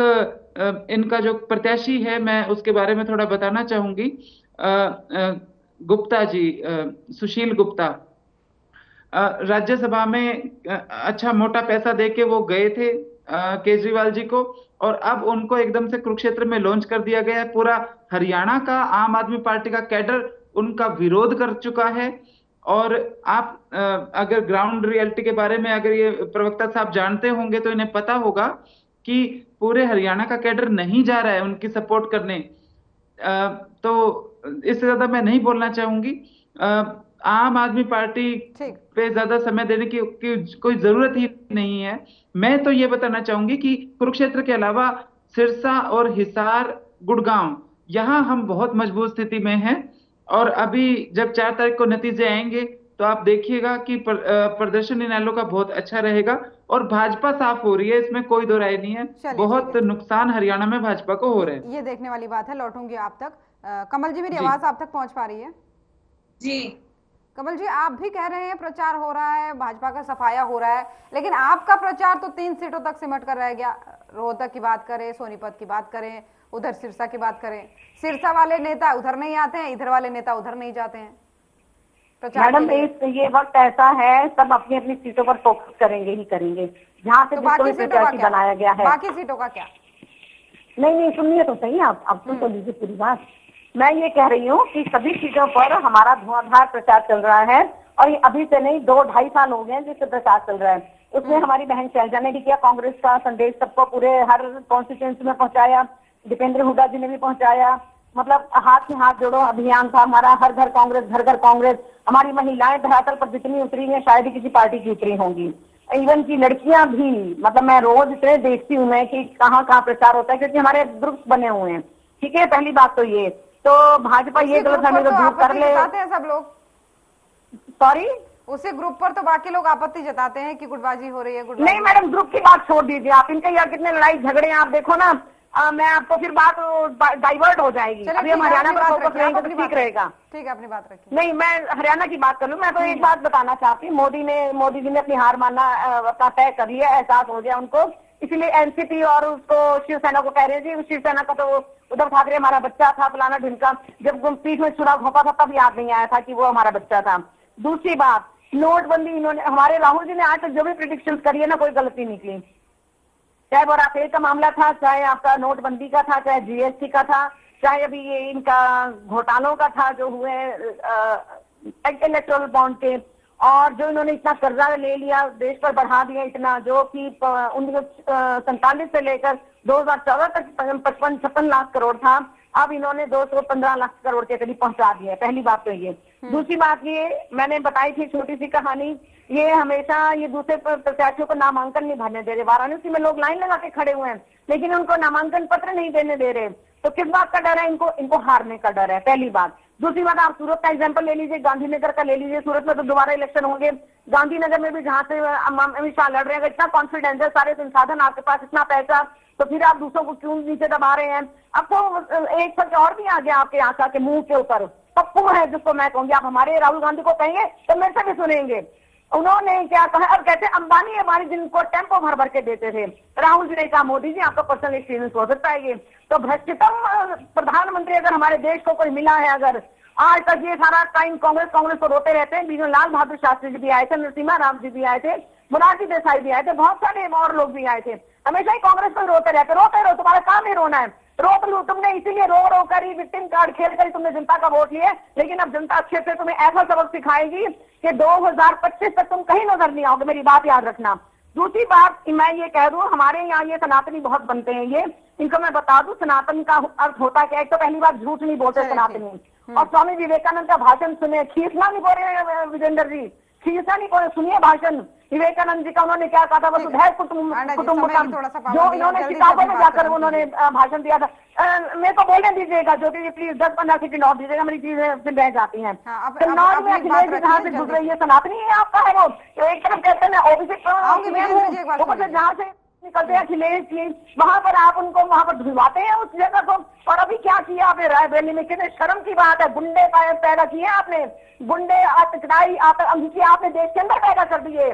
इनका जो प्रत्याशी है, मैं उसके बारे में थोड़ा बताना चाहूंगी। गुप्ता जी, सुशील गुप्ता, राज्यसभा में अच्छा मोटा पैसा देके वो गए थे केजरीवाल जी को, और अब उनको एकदम से कुरुक्षेत्र में लॉन्च कर दिया गया है। पूरा हरियाणा का आम आदमी पार्टी का कैडर उनका विरोध कर चुका है। और आप अगर ग्राउंड रियलिटी के बारे में अगर ये प्रवक्ता साहब जानते होंगे तो इन्हें पता होगा कि पूरे हरियाणा का कैडर नहीं जा रहा है उनकी सपोर्ट करने। तो इससे ज्यादा मैं नहीं बोलना चाहूंगी। आम आदमी पार्टी पे ज्यादा समय देने की कोई जरूरत ही नहीं है। मैं तो ये बताना चाहूंगी कि कुरुक्षेत्र के अलावा सिरसा और हिसार, गुड़गांव, यहाँ हम बहुत मजबूत स्थिति में हैं। और अभी जब 4 तारीख को नतीजे आएंगे तो आप देखिएगा कि प्रदर्शन इनेलो का बहुत अच्छा रहेगा और भाजपा साफ हो रही है, इसमें कोई दो राय नहीं है। बहुत नुकसान हरियाणा में भाजपा को हो रहे हैं।
ये देखने वाली बात है। लौटूंगी आप तक। कमल जी, मेरी आवाज आप तक पहुंच पा रही है?
जी
कमल जी, आप भी कह रहे हैं प्रचार हो रहा है, भाजपा का सफाया हो रहा है, लेकिन आपका प्रचार तो 3 सीटों तक सिमट कर रह गया। रोहतक की बात करें, सोनीपत की बात करें, उधर सिरसा की बात करें, सिरसा वाले नेता उधर नहीं आते हैं, इधर वाले नेता उधर नहीं जाते हैं।
मैडम, ये वक्त ऐसा है, सब अपनी अपनी सीटों पर फोकस करेंगे ही करेंगे। जहाँ से
बाकी
प्रत्याशी बनाया गया है,
बाकी सीटों का क्या?
नहीं, सुनिए तो सही, आप सुन तो लीजिए पूरी बात। मैं ये कह रही हूँ कि सभी चीजों पर हमारा धुआंधार प्रचार चल रहा है, और ये अभी से नहीं 2-2.5 साल हो गए जिससे प्रचार चल रहा है। उसमें हमारी बहन शैलजा ने भी किया, कांग्रेस का संदेश सबको पूरे हर कॉन्स्टिट्यूएंसी में पहुंचाया, दीपेंद्र हुड्डा जी ने भी पहुंचाया। मतलब हाथ में हाथ जोड़ो अभियान था हमारा, हर घर कांग्रेस, घर घर कांग्रेस। हमारी महिलाएं धरातल पर जितनी उतरी हैं शायद ही किसी पार्टी की उतरी होंगी। इवन की लड़कियां भी, मतलब मैं रोज इतने देखती हूँ मैं कि कहाँ कहाँ प्रचार होता है, क्योंकि हमारे ग्रुप्स बने हुए हैं। ठीक है, पहली बात तो ये। तो भाजपा ये गलतफहमी को दूर कर ले।
सब लोग
सॉरी,
उसी ग्रुप पर तो बाकी लोग आपत्ति जताते हैं कि गुटबाजी हो रही है।
नहीं मैडम, ग्रुप की बात छोड़ दीजिए आप, इनके यार कितने लड़ाई झगड़े आप देखो ना। मैं आपको फिर बात डाइवर्ट हो जाएगी। अभी हम हरियाणा पर फोकस रहेंगे तो ठीक रहेगा।
ठीक है, अपनी बात रखिए।
नहीं, मैं हरियाणा की बात कर लूं। मैं तो एक बात बताना चाहती हूँ, मोदी जी ने अपनी हार मानना अपना तय कर लिया, एहसास हो गया उनको, इसलिए एनसीपी और उसको शिवसेना को कह रहे थे। शिवसेना का तो उद्धव ठाकरे हमारा बच्चा था, फलाना ढिमका, जब पीठ में चुनाव घोंपा था तब याद नहीं आया था कि वो हमारा बच्चा था। दूसरी बात, नोटबंदी, इन्होंने हमारे राहुल जी ने आज तक जो भी प्रिडिक्शन करी है ना, कोई गलती निकली। चाहे वो राफेल का मामला था, चाहे आपका नोटबंदी का था, चाहे जीएसटी का था, चाहे अभी ये इनका घोटालों का था जो हुए इलेक्टोरल बॉन्ड के, और जो इन्होंने इतना कर्जा ले लिया, देश पर बढ़ा दिया इतना, जो कि 1947 से लेकर 2014 तक 55-56 लाख करोड़ था, अब इन्होंने 215 लाख करोड़ के करीब पहुंचा दिया। पहली बात तो ये। दूसरी बात ये, मैंने बताई थी छोटी सी कहानी, ये हमेशा ये दूसरे प्रत्याशियों को नामांकन नहीं भरने दे रहे। वाराणसी में लोग लाइन लगा के खड़े हुए हैं, लेकिन उनको नामांकन पत्र नहीं देने दे रहे। तो किस बात का डर है इनको हारने का डर है, पहली बात। दूसरी बात, आप सूरत का एग्जाम्पल ले लीजिए, गांधीनगर का ले लीजिए। सूरत में तो दोबारा इलेक्शन होंगे, गांधीनगर में भी जहां से अमित शाह लड़ रहे हैं, इतना कॉन्फिडेंस है, सारे संसाधन आपके पास, इतना पैसा, तो फिर आप दूसरों को क्यों नीचे दबा रहे हैं? अब तो एक सच और भी आ गया आपके आशा के मुंह के ऊपर, पप्पू है जिसको मैं कहूंगी। आप हमारे राहुल गांधी को कहेंगे तो मेरे से भी सुनेंगे। उन्होंने क्या कहा, अब कहते अंबानी हमारी जिनको टेम्पो भर भर के देते थे, राहुल जी ने कहा मोदी जी आपका पर्सनल एक्सपीरियंस हो सकता है ये। तो भ्रष्टतम प्रधानमंत्री अगर हमारे देश को कोई मिला है अगर, आज तक ये सारा टाइम कांग्रेस को रोते रहते हैं। बीच में लाल बहादुर शास्त्री जी भी आए थे, नरसिम्हा राम जी भी आए थे, मोरारजी देसाई भी आए थे, बहुत सारे और लोग भी आए थे। हमेशा ही कांग्रेस को रोते रहो, तुम्हारा काम ही रोना है। तुमने इसीलिए रो कर ही विक्टिम कार्ड खेल कर तुमने जनता का वोट लिए, लेकिन अब जनता अच्छे से तुम्हें ऐसा सबक सिखाएगी कि 2025 तक तुम कहीं नजर नहीं आओगे, मेरी बात याद रखना। दूसरी बात मैं ये कह दूं, हमारे यहाँ ये सनातनी बहुत बनते हैं, ये इनको मैं बता दूं सनातन का अर्थ होता क्या है। तो पहली बात, झूठ नहीं बोलते सनातनी। और स्वामी विवेकानंद का भाषण सुने, खींचना नहीं बोल रहे विजेंद्र जी, खींचना नहीं बोल रहे, सुनिए भाषण विवेकानंद जी का। उन्होंने क्या कहा था, वसुधैव कुटुंबकम, जो इन्होंने किताबों में जाकर उन्होंने भाषण दिया था। मेरे को बोलने दीजिएगा ज्योति जी, प्लीज 10-15 सेकंड और दीजिएगा, मेरी चीजें फिर रह जाती हैं। कन्नौज में अखिलेश जी जहाँ से गुजर रही है, सनातनी है आपका है वो। एक तरफ कहते हैं ओबीसी, जहाँ से निकलते हैं अखिलेश जी, वहां पर आप उनको वहां पर ढुलवाते हैं उस जगह को। और अभी क्या किया आपने रायबरेली में, कितने शर्म की बात है, गुंडे पैदा किए आपने, गुंडे आतंकवादी आपने देश के अंदर पैदा कर दिए।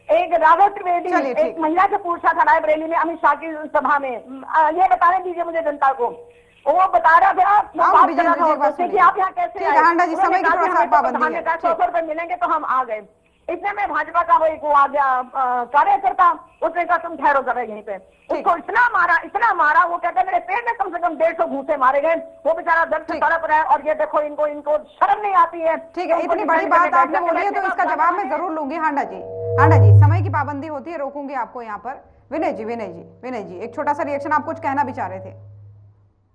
एक राघव त्रिवेदी एक महिला से पूछा था रायबरेली में अमित शाह की सभा में, ये बताने दीजिए मुझे जनता को, वो बता रहा था कि आप यहाँ कैसे आए, 100 रुपए मिलेंगे तो हम आ गए। इसने में भाजपा का वो आ गया कार्यकर्ता, उसने कहा तुम ठहरो जरा यहीं पे। उसको इतना मारा, वो कहता है मेरे पेट में कम से कम 150 घूंसे मारे गए। वो बेचारा दर्द से तड़प रहा है, और ये देखो इनको शर्म नहीं आती है।
ठीक है, इतनी बड़ी बात आपने बोली है तो इसका जवाब मैं जरूर लूंगी। हांडा जी, समय की पाबंदी होती है, रोकूंगी आपको यहाँ पर। विनय जी एक छोटा सा रिएक्शन, आप कुछ कहना भी चाह रहे थे,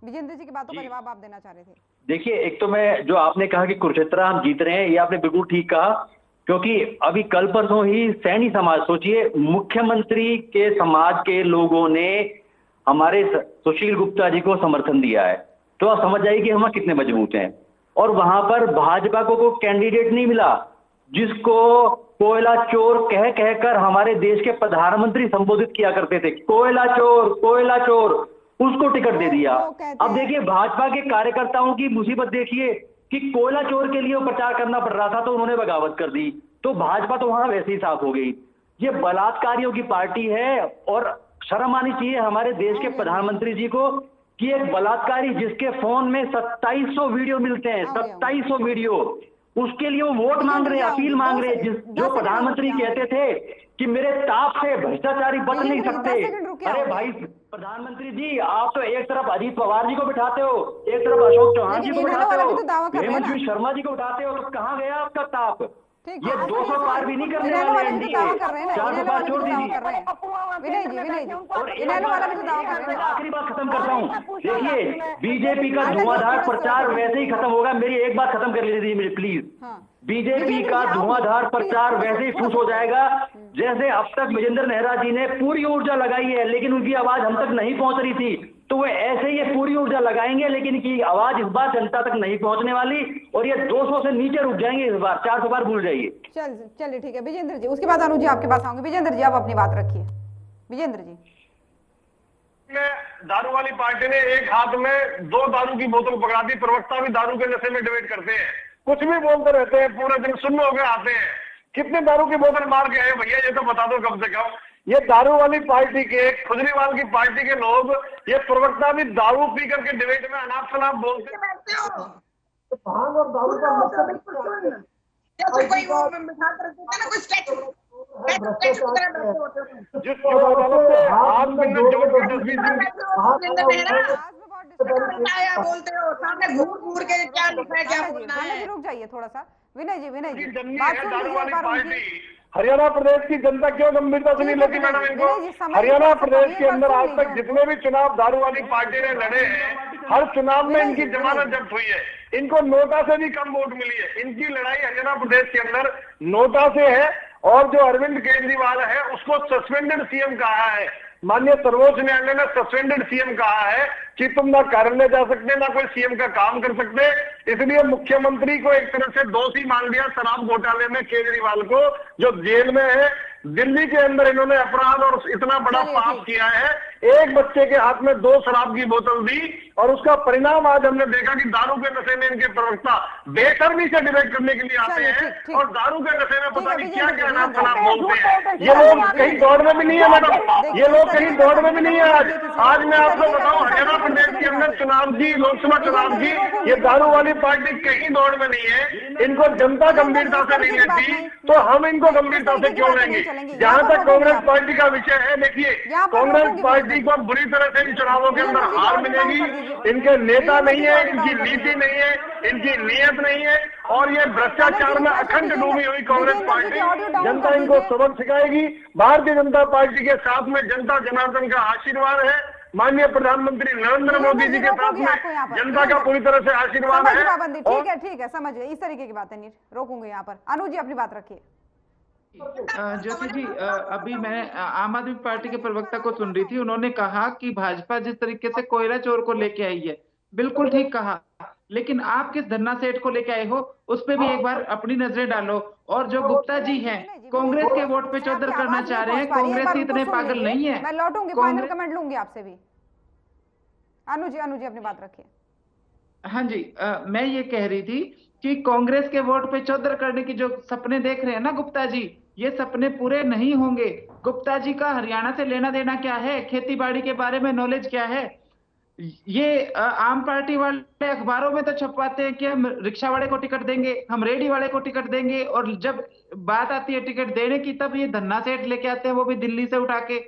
विजेंद्र जी की बातों का जवाब आप देना चाह रहे थे।
देखिए, एक तो मैं जो आपने कहा कि कुरुक्षेत्र हम जीत रहे हैं, ये आपने बिल्कुल ठीक कहा, क्योंकि अभी कल परसों ही सैनी समाज, सोचिए मुख्यमंत्री के समाज के लोगों ने हमारे सुशील गुप्ता जी को समर्थन दिया है, तो आप समझ जाइए कि हम कितने मजबूत हैं। और वहां पर भाजपा को कोई कैंडिडेट नहीं मिला जिसको कोयला चोर कह कहकर हमारे देश के प्रधानमंत्री संबोधित किया करते थे, कोयला चोर, उसको टिकट दे दिया। अब देखिए भाजपा के कार्यकर्ताओं की मुसीबत देखिए कि कोयला चोर के लिए प्रचार करना पड़ रहा था तो उन्होंने बगावत कर दी, तो भाजपा तो वहां वैसे ही साफ हो गई। ये बलात्कारियों की पार्टी है, और शर्म आनी चाहिए हमारे देश के प्रधानमंत्री जी को कि एक बलात्कारी जिसके फोन में 2700 वीडियो मिलते हैं, 2700 वीडियो, उसके लिए वो वोट मांग रहे हैं, अपील मांग रहे हैं। जो प्रधानमंत्री कहते थे कि मेरे ताप से भ्रष्टाचारी बच नहीं सकते। अरे भाई प्रधानमंत्री जी, आप तो एक तरफ अजीत पवार जी को बिठाते हो, एक तरफ अशोक चौहान जी को बिठाते हो, हेमंत शर्मा जी को बिठाते हो, तो कहाँ गया आपका ताप? ये 200 पार भी नहीं करने वाले एनडीए, 400 पार छोड़ दीजिए। आखिरी बात खत्म करता हूँ, देखिए बीजेपी का धुआंधार प्रचार वैसे ही खत्म होगा। मेरी एक बात खत्म कर लीजिए मेरी प्लीज। बीजेपी का धुआंधार प्रचार वैसे ही फूस हो जाएगा जैसे अब तक विजेंद्र नेहरा जी ने पूरी ऊर्जा लगाई है, लेकिन उनकी आवाज हम तक नहीं पहुंच रही थी, तो वे ऐसे ही ये पूरी ऊर्जा लगाएंगे, लेकिन इनकी आवाज इस बार जनता तक नहीं पहुंचने वाली, और ये 200 से नीचे रुक जाएंगे इस बार, 400 बार भूल जाइए।
चलिए ठीक है विजेंद्र जी, उसके बाद अनु जी आपके पास आऊंगे। विजेंद्र जी आप अपनी बात रखिए। विजेंद्र जी,
दारू वाली पार्टी ने एक हाथ में 2 दारू की बोतल पकड़ा दी, प्रवक्ता भी दारू के नशे में डिबेट करते हैं, कुछ भी बोलते रहते हैं, पूरे दिन सुन्न होकर आते हैं। कितने दारू की बोतल मार के आए भैया, ये तो बता दो कम से कम। ये दारू वाली पार्टी के, खुजरीवाल की पार्टी के लोग, ये प्रवक्ता भी दारू पी करके डिबेट में अनाप शनाप बोलते हैं।
भांग और दारू का मकसद
बोलते हो सामने घूर के क्या लिखा है, क्या बोलना है।
रुक जाइए थोड़ा सा। विनय जी
दारू वाली पार्टी हरियाणा प्रदेश की जनता क्यों गंभीरता से नहीं लेती मैडम इनको? हरियाणा प्रदेश के अंदर आज तक जितने भी चुनाव दारू वाली पार्टी ने लड़े हैं, हर चुनाव में इनकी जमानत जब्त हुई है, इनको नोटा से भी कम वोट मिली है। इनकी लड़ाई हरियाणा प्रदेश के अंदर नोटा से है, और जो अरविंद केजरीवाल है उसको सस्पेंडेड सीएम कहा है। माननीय सर्वोच्च न्यायालय ने सस्पेंडेड सीएम कहा है कि तुम ना कार्यालय जा सकते, ना कोई सीएम का काम कर सकते। इसलिए मुख्यमंत्री को एक तरह से दोषी मान लिया शराब घोटाले में केजरीवाल को, जो जेल में है। दिल्ली के अंदर इन्होंने अपराध और इतना बड़ा पाप किया है एक बच्चे के हाथ में 2 शराब की बोतल दी और उसका परिणाम आज हमने देखा कि दारू के नशे में इनके प्रवक्ता बेशर्मी से डिबेट करने के लिए आते हैं और दारू के नशे में पता नहीं क्या क्या नाम खराब बोलते हैं। ये लोग कहीं दौड़ में भी नहीं है मैडम, ये लोग कहीं दौड़ में भी नहीं है। आज मैं आपको बताऊं, हरियाणा प्रदेश के अंदर चुनाव की, लोकसभा चुनाव की, ये दारू वाली पार्टी कहीं दौड़ में नहीं है। इनको जनता गंभीरता से नहीं लेती तो हम इनको गंभीरता से क्यों लेंगे। जहां तक कांग्रेस पार्टी का विषय है, देखिए कांग्रेस पार्टी को बुरी तरह से इन चुनावों के अंदर हार मिलेगी। इनके नेता नहीं है, इनकी नीति नहीं है, इनकी नीयत नहीं है और ये भ्रष्टाचार में अखंड डूबी हुई कांग्रेस पार्टी, जनता इनको सबक सिखाएगी। भारतीय जनता पार्टी के साथ में जनता जनार्दन का आशीर्वाद है, माननीय प्रधानमंत्री नरेंद्र मोदी जी के साथ में जनता का पूरी तरह से आशीर्वाद है।
ठीक है, समझिए, इस तरीके की बातें नहीं रोकूंगे यहाँ पर। अनु जी अपनी बात रखिए।
ज्योति जी, अभी मैं आम आदमी पार्टी के प्रवक्ता को सुन रही थी, उन्होंने कहा कि भाजपा जिस तरीके से कोयला चोर को लेके आई है, बिल्कुल ठीक कहा, लेकिन आप किस धन्ना सेठ को लेके आए हो उस पे भी एक बार अपनी नजरें डालो। और जो गुप्ता जी हैं, कांग्रेस के वोट पे चौधर करना चाह रहे हैं, कांग्रेस इतने पागल नहीं है।
मैं लौटूंगी, फाइनल कमेंट लूंगी आपसे भी। अनु जी अपनी बात रखिए।
हाँ जी, मैं ये कह रही थी कि कांग्रेस के वोट पे चौधर करने की जो सपने देख रहे हैं ना गुप्ता जी, ये सपने पूरे नहीं होंगे। गुप्ता जी का हरियाणा से लेना देना क्या है, खेती बाड़ी के बारे में नॉलेज क्या है? ये आम पार्टी वाले अखबारों में तो छपवाते हैं कि हम रिक्शा वाले को टिकट देंगे, हम रेडी वाले को टिकट देंगे, और जब बात आती है टिकट देने की तब ये धन्ना सेठ लेके आते हैं, वो भी दिल्ली से उठा के।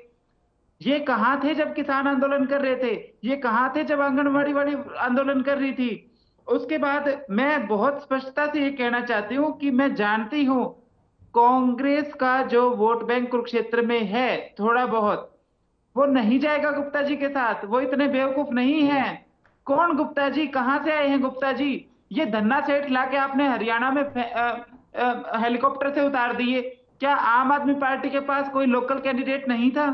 ये कहाँ थे जब किसान आंदोलन कर रहे थे? ये कहाँ थे जब आंगनबाड़ी वाली आंदोलन कर रही थी? उसके बाद मैं बहुत स्पष्टता से ये कहना चाहती हूँ कि मैं जानती हूँ कांग्रेस का जो वोट बैंक कुरुक्षेत्र में है थोड़ा बहुत, वो नहीं जाएगा गुप्ता जी के साथ। वो इतने बेवकूफ नहीं है। कौन गुप्ता जी, कहां से आए हैं गुप्ता जी? ये धन्ना सेठ लाके आपने हरियाणा में हेलीकॉप्टर से उतार दिए। क्या आम आदमी पार्टी के पास कोई लोकल कैंडिडेट नहीं था?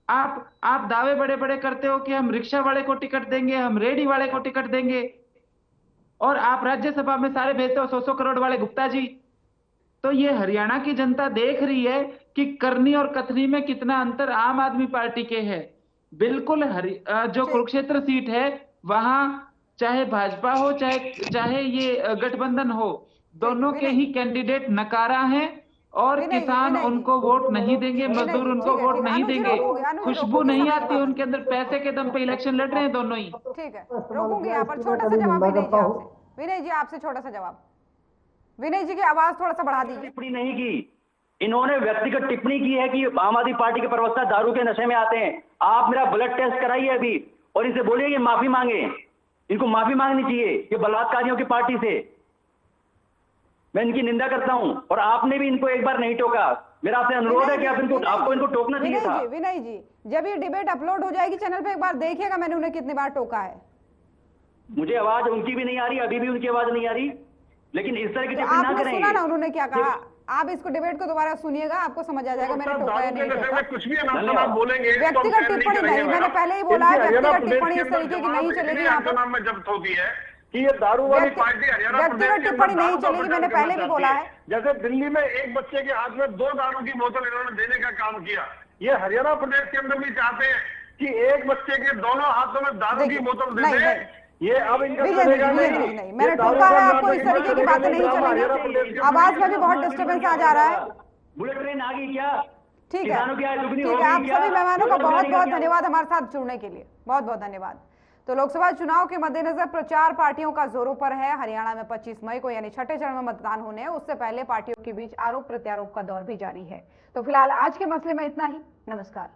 आप दावे बड़े बड़े करते हो कि हम रिक्शा वाले को टिकट देंगे, हम रेडी वाले को टिकट देंगे, और आप राज्यसभा में सारे भेजते हो 100 करोड़ वाले गुप्ता जी। तो ये हरियाणा की जनता देख रही है कि करनी और कथनी में कितना अंतर आम आदमी पार्टी के है। बिल्कुल जो कुरुक्षेत्र सीट है वहां चाहे भाजपा हो चाहे ये गठबंधन हो, दोनों के ही कैंडिडेट नकारा हैं और किसान उनको वोट नहीं देंगे, मजदूर उनको वोट नहीं देंगे। खुशबू नहीं आती उनके अंदर, पैसे के दम पे इलेक्शन लड़ रहे हैं दोनों ही।
ठीक है, रोकूंगी यहाँ पर। छोटा सा जवाब विनय जी आपसे छोटा सा जवाब। विनय जी की आवाज थोड़ा सा बढ़ा दीजिए।
टिप्पणी नहीं की, इन्होंने व्यक्तिगत टिप्पणी की है कि आम आदमी पार्टी के प्रवक्ता दारू के नशे में आते हैं। आप मेरा ब्लड टेस्ट कराइए अभी और इनसे बोलिए ये माफी मांगे, इनको माफी मांगनी चाहिए ये बलात्कारियों की पार्टी से। मैं इनकी निंदा करता हूं और आपने भी इनको एक बार नहीं टोका। मेरा आपसे अनुरोध है कि आपको इनको टोकना चाहिए था।
विनय जी, जब ये डिबेट अपलोड हो जाएगी चैनल पे, एक बार देखिएगा मैंने उन्हें कितनी बार टोका है।
मुझे आवाज उनकी भी नहीं आ रही, अभी भी उनकी आवाज नहीं आ रही, लेकिन इस तरह की टिप्पणी ना करें।
सुना ना उन्होंने क्या कहा? आप इसको डिबेट को दोबारा सुनिएगा, आपको समझ आ जाएगा मैंने टोका है नहीं टोका।
कुछ भी आप बोलेंगे,
व्यक्तिगत टिप्पणी नहीं, मैंने पहले ही बोला है व्यक्तिगत टिप्पणी इस तरीके की नहीं चलेगी यहाँ पर।
में जब्त होती है कि ये दारू वाली पार्टी हरियाणा
व्यक्तिगत टिप्पणी नहीं चलेगी, मैंने पहले भी बोला है।
जैसे दिल्ली में एक बच्चे के हाथ में 2 दारू की बोतल इन्होंने देने का काम किया, ये हरियाणा प्रदेश के अंदर भी चाहते हैं कि एक बच्चे के दोनों हाथों में दारू की बोतल दे दें। ये अब इनका
नहीं, मैंने टोका है आपको, इस तरीके की बातें नहीं चलेंगी। आवाज में भी बहुत डिस्टर्बेंस आ जा रहा है।
बुलेट ट्रेन आ गई क्या?
ठीक है, आप सभी मेहमानों का बहुत बहुत धन्यवाद हमारे साथ जुड़ने के लिए, बहुत बहुत धन्यवाद। तो लोकसभा चुनाव के मद्देनजर प्रचार पार्टियों का जोरों पर है। हरियाणा में 25 मई को यानी छठे चरण में मतदान होने हैं, उससे पहले पार्टियों के बीच आरोप प्रत्यारोप का दौर भी जारी है। तो फिलहाल आज के मसले में इतना ही। नमस्कार।